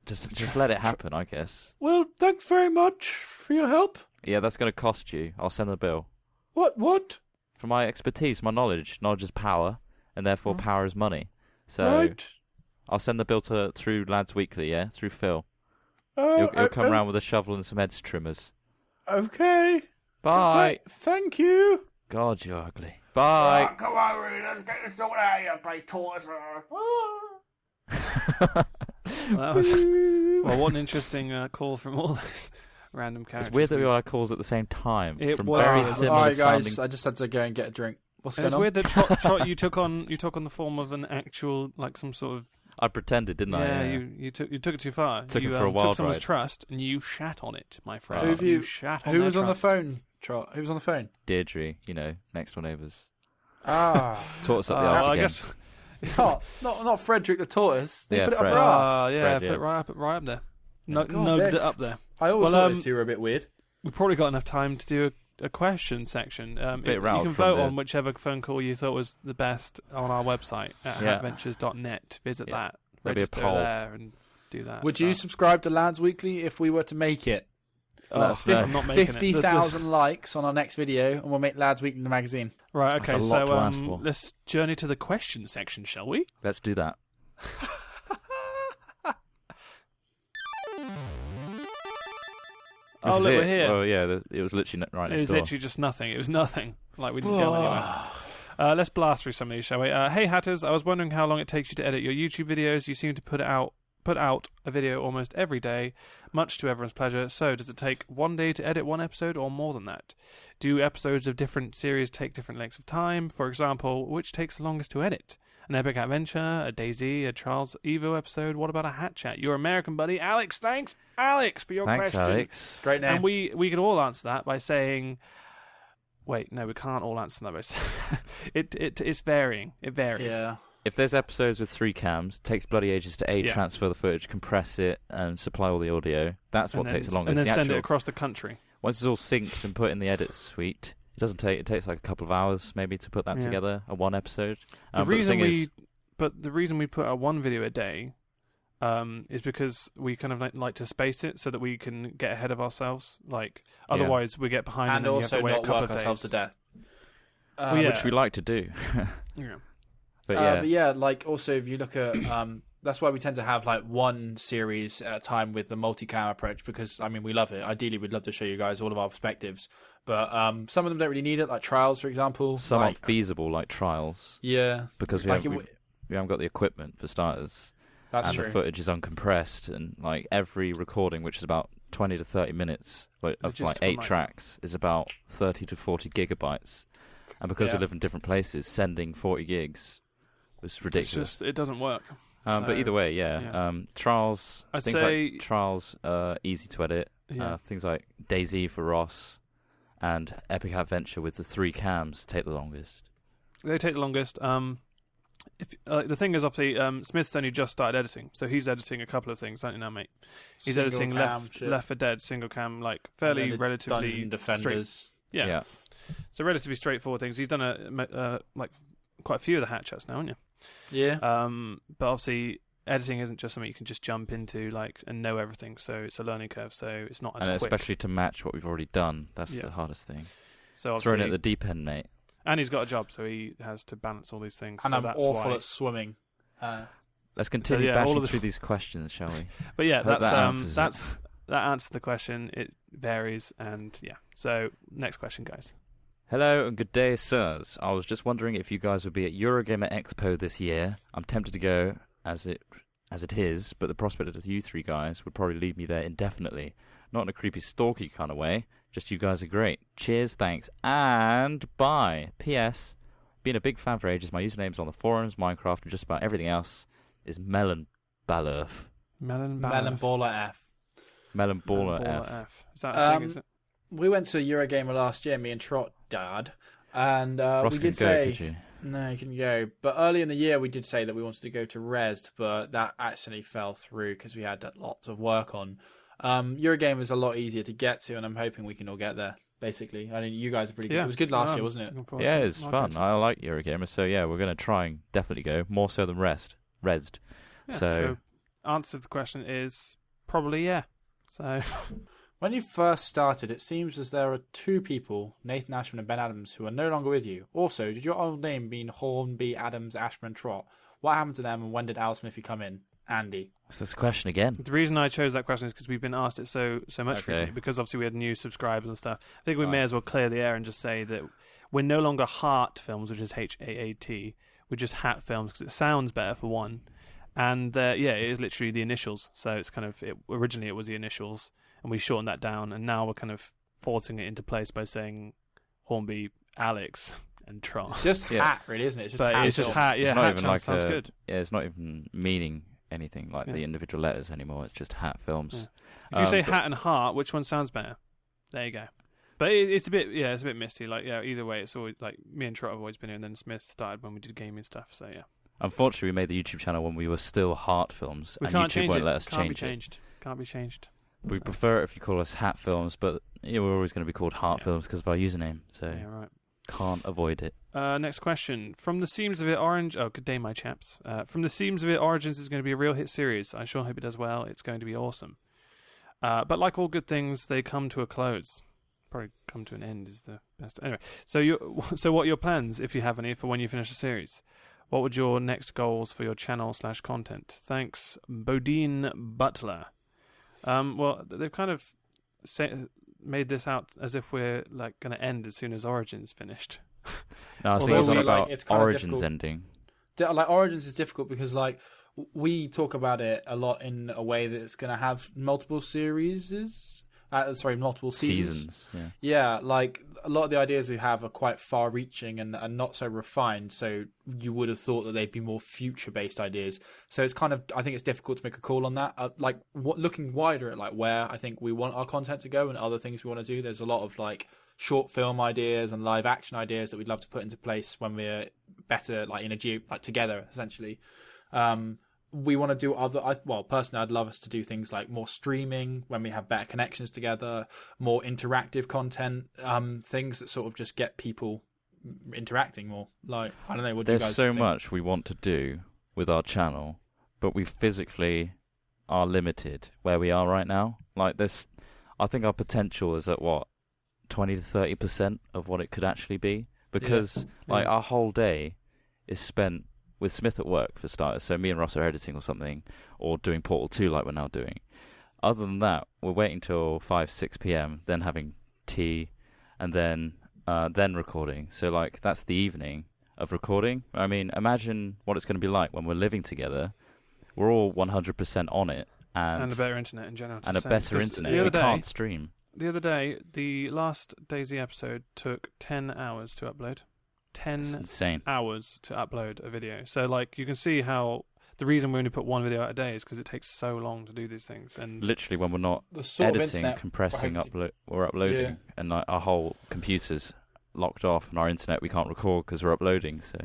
Speaker 1: Just let it happen, I guess.
Speaker 3: Well, thanks very much for your help.
Speaker 1: Yeah, that's going to cost you. I'll send the bill.
Speaker 3: What?
Speaker 1: For my expertise, my knowledge. Knowledge is power, and therefore power is money. So
Speaker 3: Right.
Speaker 1: I'll send the bill through Lads Weekly, yeah? Through Phil. He'll come round with a shovel and some hedge trimmers.
Speaker 3: Okay.
Speaker 1: Bye.
Speaker 3: Thank you.
Speaker 1: God, you're ugly. Bye.
Speaker 5: Right, come over here, let's get this sorted out here, play tortoise.
Speaker 2: That was, well, what an interesting call from all those random characters.
Speaker 1: It's weird that we all had calls at the same time.
Speaker 2: It
Speaker 1: from
Speaker 2: was.
Speaker 1: very
Speaker 2: Alright,
Speaker 1: similar
Speaker 3: Alright, guys,
Speaker 1: sounding.
Speaker 3: I just had to go and get a drink. What's
Speaker 2: It
Speaker 3: going
Speaker 2: was
Speaker 3: on?
Speaker 2: weird that Trot, you took on the form of an actual, like some sort of.
Speaker 1: I pretended, didn't I?
Speaker 2: Yeah, you took it too far.
Speaker 1: Took
Speaker 2: you
Speaker 1: it for a wild
Speaker 2: took someone's
Speaker 1: ride.
Speaker 2: trust and you shat on it, my friend.
Speaker 1: Right.
Speaker 3: Who
Speaker 2: shat on
Speaker 3: Who
Speaker 2: their
Speaker 3: was on the
Speaker 2: trust.
Speaker 3: phone, Trot? Who was on the phone?
Speaker 1: Deirdre, next door neighbours.
Speaker 3: Ah.
Speaker 1: Tortoise up the arse
Speaker 2: I
Speaker 1: again.
Speaker 2: guess.
Speaker 3: not Frederick the tortoise. They
Speaker 1: Yeah,
Speaker 3: put it
Speaker 1: Fred.
Speaker 3: up her ass.
Speaker 2: Yeah,
Speaker 1: Fred,
Speaker 2: put
Speaker 1: yeah.
Speaker 2: it right up there. No,
Speaker 3: God,
Speaker 2: no,
Speaker 3: Dick.
Speaker 2: up there.
Speaker 3: I always
Speaker 2: Well,
Speaker 3: thought those two were a bit weird.
Speaker 2: We've probably got enough time to do a question section.
Speaker 1: Bit
Speaker 2: You
Speaker 1: rattled
Speaker 2: can
Speaker 1: from
Speaker 2: vote
Speaker 1: the-
Speaker 2: on whichever phone call you thought was the best on our website at
Speaker 1: Yeah.
Speaker 2: hackventures.net. Visit
Speaker 1: Yeah.
Speaker 2: that,
Speaker 1: There'll be a
Speaker 2: register
Speaker 1: poll.
Speaker 2: there, and do that.
Speaker 3: Would you subscribe to Lads Weekly if we were to make it?
Speaker 1: Let us know.
Speaker 2: I'm not making it.
Speaker 3: 50,000 likes on our next video, and we'll make Lads Weekly the magazine.
Speaker 2: Right,
Speaker 1: That's
Speaker 2: okay,
Speaker 1: a lot
Speaker 2: so
Speaker 1: to ask for.
Speaker 2: let's journey to the question section, shall we?
Speaker 1: Let's do that.
Speaker 2: Oh,
Speaker 1: This is
Speaker 2: look,
Speaker 1: it.
Speaker 2: we're here.
Speaker 1: Well, yeah, it was literally right
Speaker 2: It
Speaker 1: next
Speaker 2: was
Speaker 1: door.
Speaker 2: literally just nothing. It was nothing. Like, we didn't go anywhere. Let's blast through some of these, shall we? Hey, Hatters, I was wondering how long it takes you to edit your YouTube videos. You seem to put out a video almost every day, much to everyone's pleasure. So, does it take one day to edit one episode or more than that? Do episodes of different series take different lengths of time? For example, which takes the longest to edit? An epic adventure, a Daisy, a Charles Evo episode? What about a Hat Chat? Your American buddy, Alex. Thanks, Alex, for your
Speaker 1: Thanks,
Speaker 2: question.
Speaker 1: Alex.
Speaker 3: Great name.
Speaker 2: And we can all answer that by saying, wait, no, we can't all answer that by saying, it's varying. It varies.
Speaker 3: Yeah.
Speaker 1: If there's episodes with 3 cams, it takes bloody ages to
Speaker 2: Yeah.
Speaker 1: transfer the footage, compress it, and supply all the audio. That's what
Speaker 2: And
Speaker 1: takes
Speaker 2: then-
Speaker 1: the longest.
Speaker 2: And then
Speaker 1: The
Speaker 2: send
Speaker 1: actual-
Speaker 2: it across the country.
Speaker 1: Once it's all synced and put in the edit suite, it doesn't take. It takes like a couple of hours maybe to put that
Speaker 2: Yeah.
Speaker 1: together. A one episode.
Speaker 2: The
Speaker 1: But
Speaker 2: reason
Speaker 1: thing is,
Speaker 2: the reason we put out one video a day is because we kind of like to space it so that we can get ahead of ourselves. Like, otherwise we get behind
Speaker 3: And
Speaker 2: then you have
Speaker 3: also
Speaker 2: to wait a
Speaker 3: not
Speaker 2: couple
Speaker 3: work
Speaker 2: of
Speaker 3: ourselves
Speaker 2: days.
Speaker 3: to death.
Speaker 2: Well, yeah.
Speaker 1: which we like to do.
Speaker 2: Yeah.
Speaker 1: But yeah,
Speaker 3: like also if you look at that's why we tend to have like one series at a time with the multi-cam approach, because I mean we love it. Ideally we'd love to show you guys all of our perspectives, but some of them don't really need it, like trials for example.
Speaker 1: some
Speaker 3: like,
Speaker 1: aren't feasible like trials
Speaker 3: yeah,
Speaker 1: because we
Speaker 3: like
Speaker 1: haven't got the equipment for starters,
Speaker 3: that's
Speaker 1: and
Speaker 3: true.
Speaker 1: the footage is uncompressed, and like every recording, which is about 20 to 30 minutes of
Speaker 2: Just
Speaker 1: like
Speaker 2: on,
Speaker 1: 8 tracks, is about 30 to 40 gigabytes, and because
Speaker 3: Yeah.
Speaker 1: we live in different places, sending 40 gigs was ridiculous.
Speaker 2: It doesn't work.
Speaker 1: But
Speaker 2: So,
Speaker 1: either way,
Speaker 2: yeah.
Speaker 1: trials,
Speaker 2: I'd
Speaker 1: things
Speaker 2: say-
Speaker 1: like trials, easy to edit.
Speaker 2: Yeah.
Speaker 1: Things like Daisy for Ross and Epic Adventure with the 3 cams take the longest.
Speaker 2: They take the longest. If the thing is, obviously, Smith's only just started editing, so he's editing a couple of things, don't you now, mate? He's
Speaker 3: Single
Speaker 2: editing
Speaker 3: cam shit.
Speaker 2: Left 4 Dead single cam, like
Speaker 3: And
Speaker 2: fairly
Speaker 3: then the
Speaker 2: relatively
Speaker 3: Dungeon
Speaker 2: straight.
Speaker 3: Defenders.
Speaker 2: Yeah. So relatively straightforward things. He's done quite a few of the hat chats now, haven't you?
Speaker 3: Yeah.
Speaker 2: But obviously, editing isn't just something you can just jump into and know everything. So it's a learning curve. So it's not as quick.
Speaker 1: Especially to match what we've already done. That's the hardest thing.
Speaker 2: So
Speaker 1: throwing it at the deep end, mate.
Speaker 2: And he's got a job, so he has to balance all these things.
Speaker 3: And
Speaker 2: so
Speaker 3: I'm
Speaker 2: that's
Speaker 3: awful
Speaker 2: why.
Speaker 3: at swimming.
Speaker 1: Let's continue bashing through these questions, shall we?
Speaker 2: But yeah,
Speaker 1: that
Speaker 2: answers the question. It varies, and yeah. So next question, guys.
Speaker 1: Hello and good day, sirs. I was just wondering if you guys would be at Eurogamer Expo this year. I'm tempted to go as it is, but the prospect of you three guys would probably leave me there indefinitely. Not in a creepy, stalky kind of way. Just you guys are great. Cheers, thanks, and bye. P.S. Been a big fan for ages. My usernames on the forums, Minecraft, and just about everything else is Melon Ballerf.
Speaker 2: Melon
Speaker 3: Baller F.
Speaker 1: Melon Baller F.
Speaker 2: Is that a thing, is it?
Speaker 3: We went to Eurogamer last year, me and Trot, Dad, and we did say...
Speaker 1: Could you?
Speaker 3: No, you couldn't go. But early in the year, we did say that we wanted to go to Resd, but that actually fell through because we had lots of work on. Eurogamer is a lot easier to get to, and I'm hoping we can all get there, basically. I mean, you guys are pretty good. It was good last year, wasn't it?
Speaker 1: Yeah, it's fun. I like Eurogamer, so yeah, we're going to try and definitely go, more so than Resd.
Speaker 2: Yeah, so answer to the question is probably yeah. So
Speaker 3: when you first started, it seems as there are two people, Nathan Ashman and Ben Adams, who are no longer with you. Also, did your old name mean Hornby, Adams, Ashman, Trot? What happened to them, and when did Al Smithy come in? Andy.
Speaker 1: What's this question again?
Speaker 2: The reason I chose that question is because we've been asked it so much recently, because obviously we had new subscribers and stuff. I think we may as well clear the air and just say that we're no longer Heart Films, which is H-A-A-T. We're just Hat Films because it sounds better for one. And it is literally the initials. So it's kind of, originally it was the initials, and we shortened that down, and now we're kind of forcing it into place by saying Hornby, Alex, and Trot.
Speaker 3: It's just Hat, really, isn't it? It's just Hat.
Speaker 2: It's just Hat, yeah.
Speaker 1: It's not
Speaker 2: Hat
Speaker 1: even like
Speaker 2: sounds good.
Speaker 1: Yeah, it's not even meaning anything like the individual letters anymore. It's just Hat Films.
Speaker 2: Yeah. If you say Hat and Heart, which one sounds better? There you go. But it's a bit misty. Like, yeah, either way, it's always like me and Trot have always been here, and then Smith started when we did gaming stuff. So yeah.
Speaker 1: Unfortunately, we made the YouTube channel when we were still Heart Films, and YouTube won't let us change it.
Speaker 2: Can't be changed.
Speaker 1: We prefer it if you call us Hat Films, but we're always going to be called Heart Films because of our username. So
Speaker 2: right.
Speaker 1: Can't avoid it.
Speaker 2: Next question. From the seams of it, Orange... Oh, good day, my chaps. From the seams of it, Origins is going to be a real hit series. I sure hope it does well. It's going to be awesome. But like all good things, they come to a close. Probably come to an end is the best. Anyway, so what are your plans, if you have any, for when you finish the series? What would your next goals for your channel/content? Thanks, Bodine Butler. Well, they've kind of made this out as if we're like going to end as soon as Origins finished.
Speaker 1: No, I think it's not about Origins ending.
Speaker 3: Like Origins is difficult because like we talk about it a lot in a way that it's going to have multiple seasons. Yeah, like a lot of the ideas we have are quite far-reaching and not so refined. So you would have thought that they'd be more future-based ideas. So it's kind of, I think it's difficult to make a call on that. Looking wider at like where I think we want our content to go and other things we want to do. There's a lot of like short film ideas and live action ideas that we'd love to put into place when we're better, like together essentially. We want to do personally, I'd love us to do things like more streaming when we have better connections together, more interactive content, things that sort of just get people interacting more. Like, I don't know, what do you guys think?
Speaker 1: There's so much we want to do with our channel, but we physically are limited where we are right now. Like this, I think our potential is at 20 to 30% of what it could actually be, because our whole day is spent with Smith at work, for starters. So me and Ross are editing or something, or doing Portal 2 like we're now doing. Other than that, we're waiting till 5, 6 p.m., then having tea, and then recording. So, like, that's the evening of recording. I mean, imagine what it's going to be like when we're living together. We're all 100% on it. And
Speaker 2: a better internet in general.
Speaker 1: And a better internet. We can't stream.
Speaker 2: The other day, the last DayZ episode took 10 hours to upload. 10 hours to upload a video. So, like, you can see how the reason we only put one video out a day is because it takes so long to do these things. And
Speaker 1: literally, when we're not editing, compressing, or uploading, and like, our whole computer's locked off, and our internet we can't record because we're uploading. So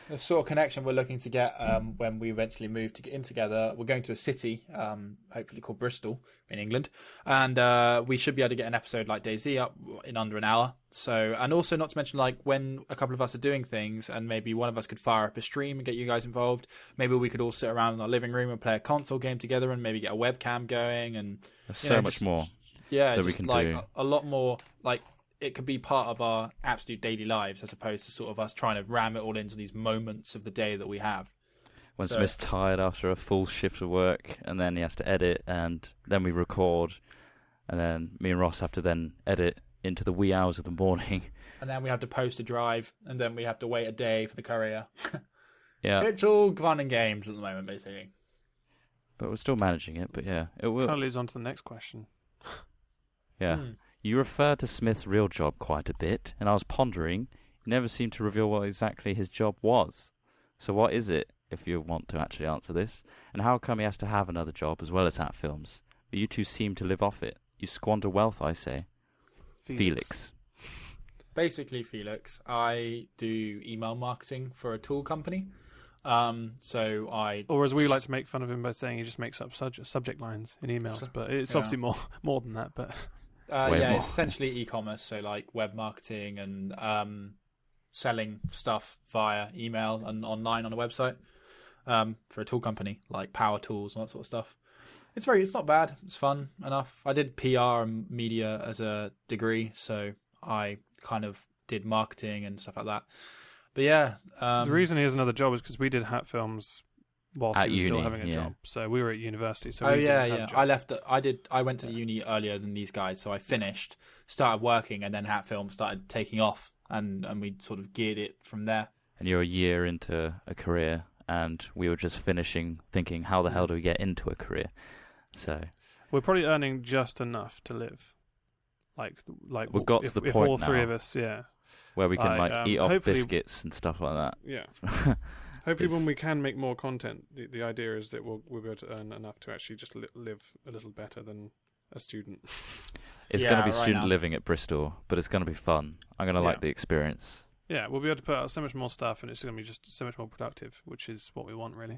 Speaker 3: the sort of connection we're looking to get when we eventually move in together, we're going to a city, hopefully called Bristol in England, and we should be able to get an episode like DayZ up in under an hour. So, and also not to mention, like, when a couple of us are doing things and maybe one of us could fire up a stream and get you guys involved, maybe we could all sit around in our living room and play a console game together and maybe get a webcam going, and
Speaker 1: there's so much more that we can do.
Speaker 3: A lot more, like, it could be part of our absolute daily lives as opposed to sort of us trying to ram it all into these moments of the day that we have.
Speaker 1: When Smith's tired after a full shift of work, and then he has to edit, and then we record, and then me and Ross have to then edit into the wee hours of the morning.
Speaker 3: And then we have to post a drive, and then we have to wait a day for the courier.
Speaker 1: Yeah.
Speaker 3: It's all fun and games at the moment, basically.
Speaker 1: But we're still managing it, but yeah. It will.
Speaker 2: Kind of leads on to the next question.
Speaker 1: Yeah. You referred to Smith's real job quite a bit, and I was pondering, he never seemed to reveal what exactly his job was. So what is it, if you want to actually answer this? And how come he has to have another job as well as hat films? But you two seem to live off it. You squander wealth, I say. Felix.
Speaker 3: Basically, Felix, I do email marketing for a tool company. Or
Speaker 2: as we like to make fun of him by saying he just makes up subject lines in emails, but it's obviously more than that. But
Speaker 3: it's essentially e-commerce, so like web marketing and selling stuff via email and online on a website for a tool company like Power Tools and that sort of stuff. It's not bad. It's fun enough. I did PR and media as a degree, so I kind of did marketing and stuff like that. But yeah,
Speaker 2: the reason he has another job is because we did hat films whilst
Speaker 1: at
Speaker 2: he was
Speaker 1: uni,
Speaker 2: still having a job. So we were at university. So
Speaker 3: I left. I went to the uni earlier than these guys, so I finished, started working, and then hat film started taking off, and we sort of geared it from there.
Speaker 1: And you're a year into a career, and we were just finishing, thinking, how the hell do we get into a career? So
Speaker 2: we're probably earning just enough to live. Like
Speaker 1: we've got to the point
Speaker 2: if all
Speaker 1: now
Speaker 2: three of us,
Speaker 1: where we can eat off biscuits and stuff like that.
Speaker 2: Yeah. Hopefully, when we can make more content, the idea is that we'll be able to earn enough to actually just live a little better than a student.
Speaker 1: It's going to be student living at Bristol, but it's going to be fun. I'm going to like the experience.
Speaker 2: Yeah, we'll be able to put out so much more stuff, and it's going to be just so much more productive, which is what we want, really.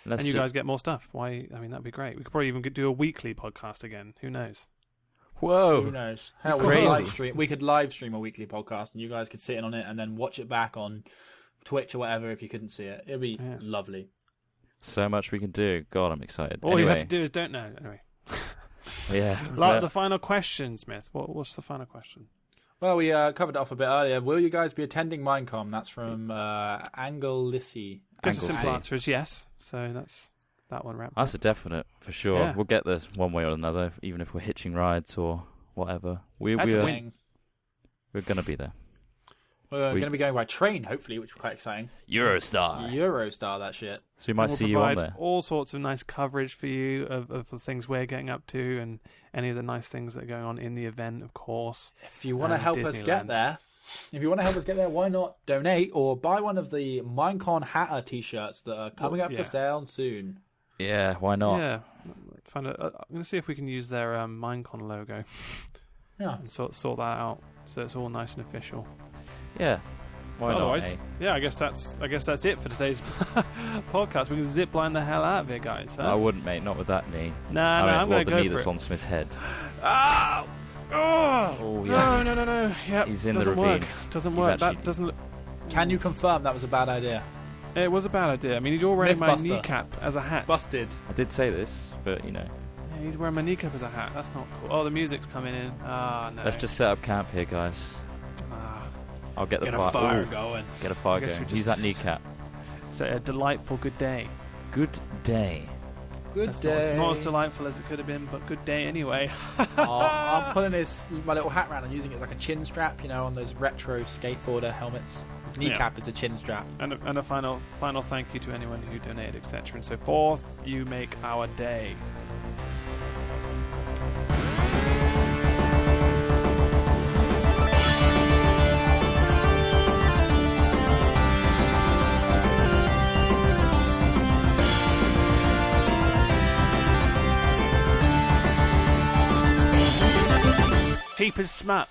Speaker 2: And you guys get more stuff. Why? I mean, that'd be great. We could probably even do a weekly podcast again. Who knows?
Speaker 1: Whoa!
Speaker 3: Who knows? Hell, we could live stream a weekly podcast, and you guys could sit in on it and then watch it back on Twitch or whatever if you couldn't see it. It'd be lovely.
Speaker 1: So much we can do. God, I'm excited.
Speaker 2: All you have to do is don't know. Anyway.
Speaker 1: Yeah.
Speaker 2: The final question, Smith. What's the final question?
Speaker 3: Well, we covered it off a bit earlier. Will you guys be attending Minecon? That's from Angelissi.
Speaker 2: I guess the simple answer is yes. So that's that one wrapped up.
Speaker 1: That's a definite, for sure. Yeah. We'll get this one way or another, even if we're hitching rides or whatever. We're going to be there.
Speaker 3: We're going to be going by train, hopefully, which is quite exciting.
Speaker 1: Eurostar,
Speaker 3: that shit.
Speaker 1: So we might see you on there.
Speaker 2: All sorts of nice coverage for you of the things we're getting up to and any of the nice things that are going on in the event, of course.
Speaker 3: If you want to help us get there, why not donate or buy one of the Minecon Hatter t-shirts that are coming up for sale soon?
Speaker 1: Yeah, why not?
Speaker 2: Yeah, I'm going to see if we can use their Minecon logo.
Speaker 3: Yeah,
Speaker 2: and sort that out so it's all nice and official.
Speaker 1: Yeah. Why
Speaker 2: Otherwise,
Speaker 1: not, eh?
Speaker 2: Yeah, I guess that's it for today's podcast. We can zip line the hell out of it, guys. Huh?
Speaker 1: I wouldn't, mate. Not with that knee.
Speaker 2: I'm going to go
Speaker 1: the knee
Speaker 2: for
Speaker 1: that's
Speaker 2: it.
Speaker 1: on Smith's head.
Speaker 2: Oh,
Speaker 1: yeah.
Speaker 2: No. Yep.
Speaker 1: He's in
Speaker 2: doesn't
Speaker 1: the ravine.
Speaker 2: Doesn't work. That doesn't look...
Speaker 3: Can you confirm that was a bad idea?
Speaker 2: It was a bad idea. I mean, he's all wearing my kneecap as a hat.
Speaker 3: Busted.
Speaker 1: I did say this, but you know.
Speaker 2: Yeah, he's wearing my kneecap as a hat. That's not cool. Oh, the music's coming in. No.
Speaker 1: Let's just set up camp here, guys. I'll get the
Speaker 3: fire going.
Speaker 1: Get a fire going. Use that kneecap.
Speaker 2: It's a delightful good day.
Speaker 1: Good day.
Speaker 3: Good day.
Speaker 2: Not as delightful as it could have been, but good day anyway.
Speaker 3: I'm pulling my little hat around and using it as like a chin strap, on those retro skateboarder helmets. His kneecap is a chin strap.
Speaker 2: And a final thank you to anyone who donated, etc. and so forth. You make our day. Teet is smut.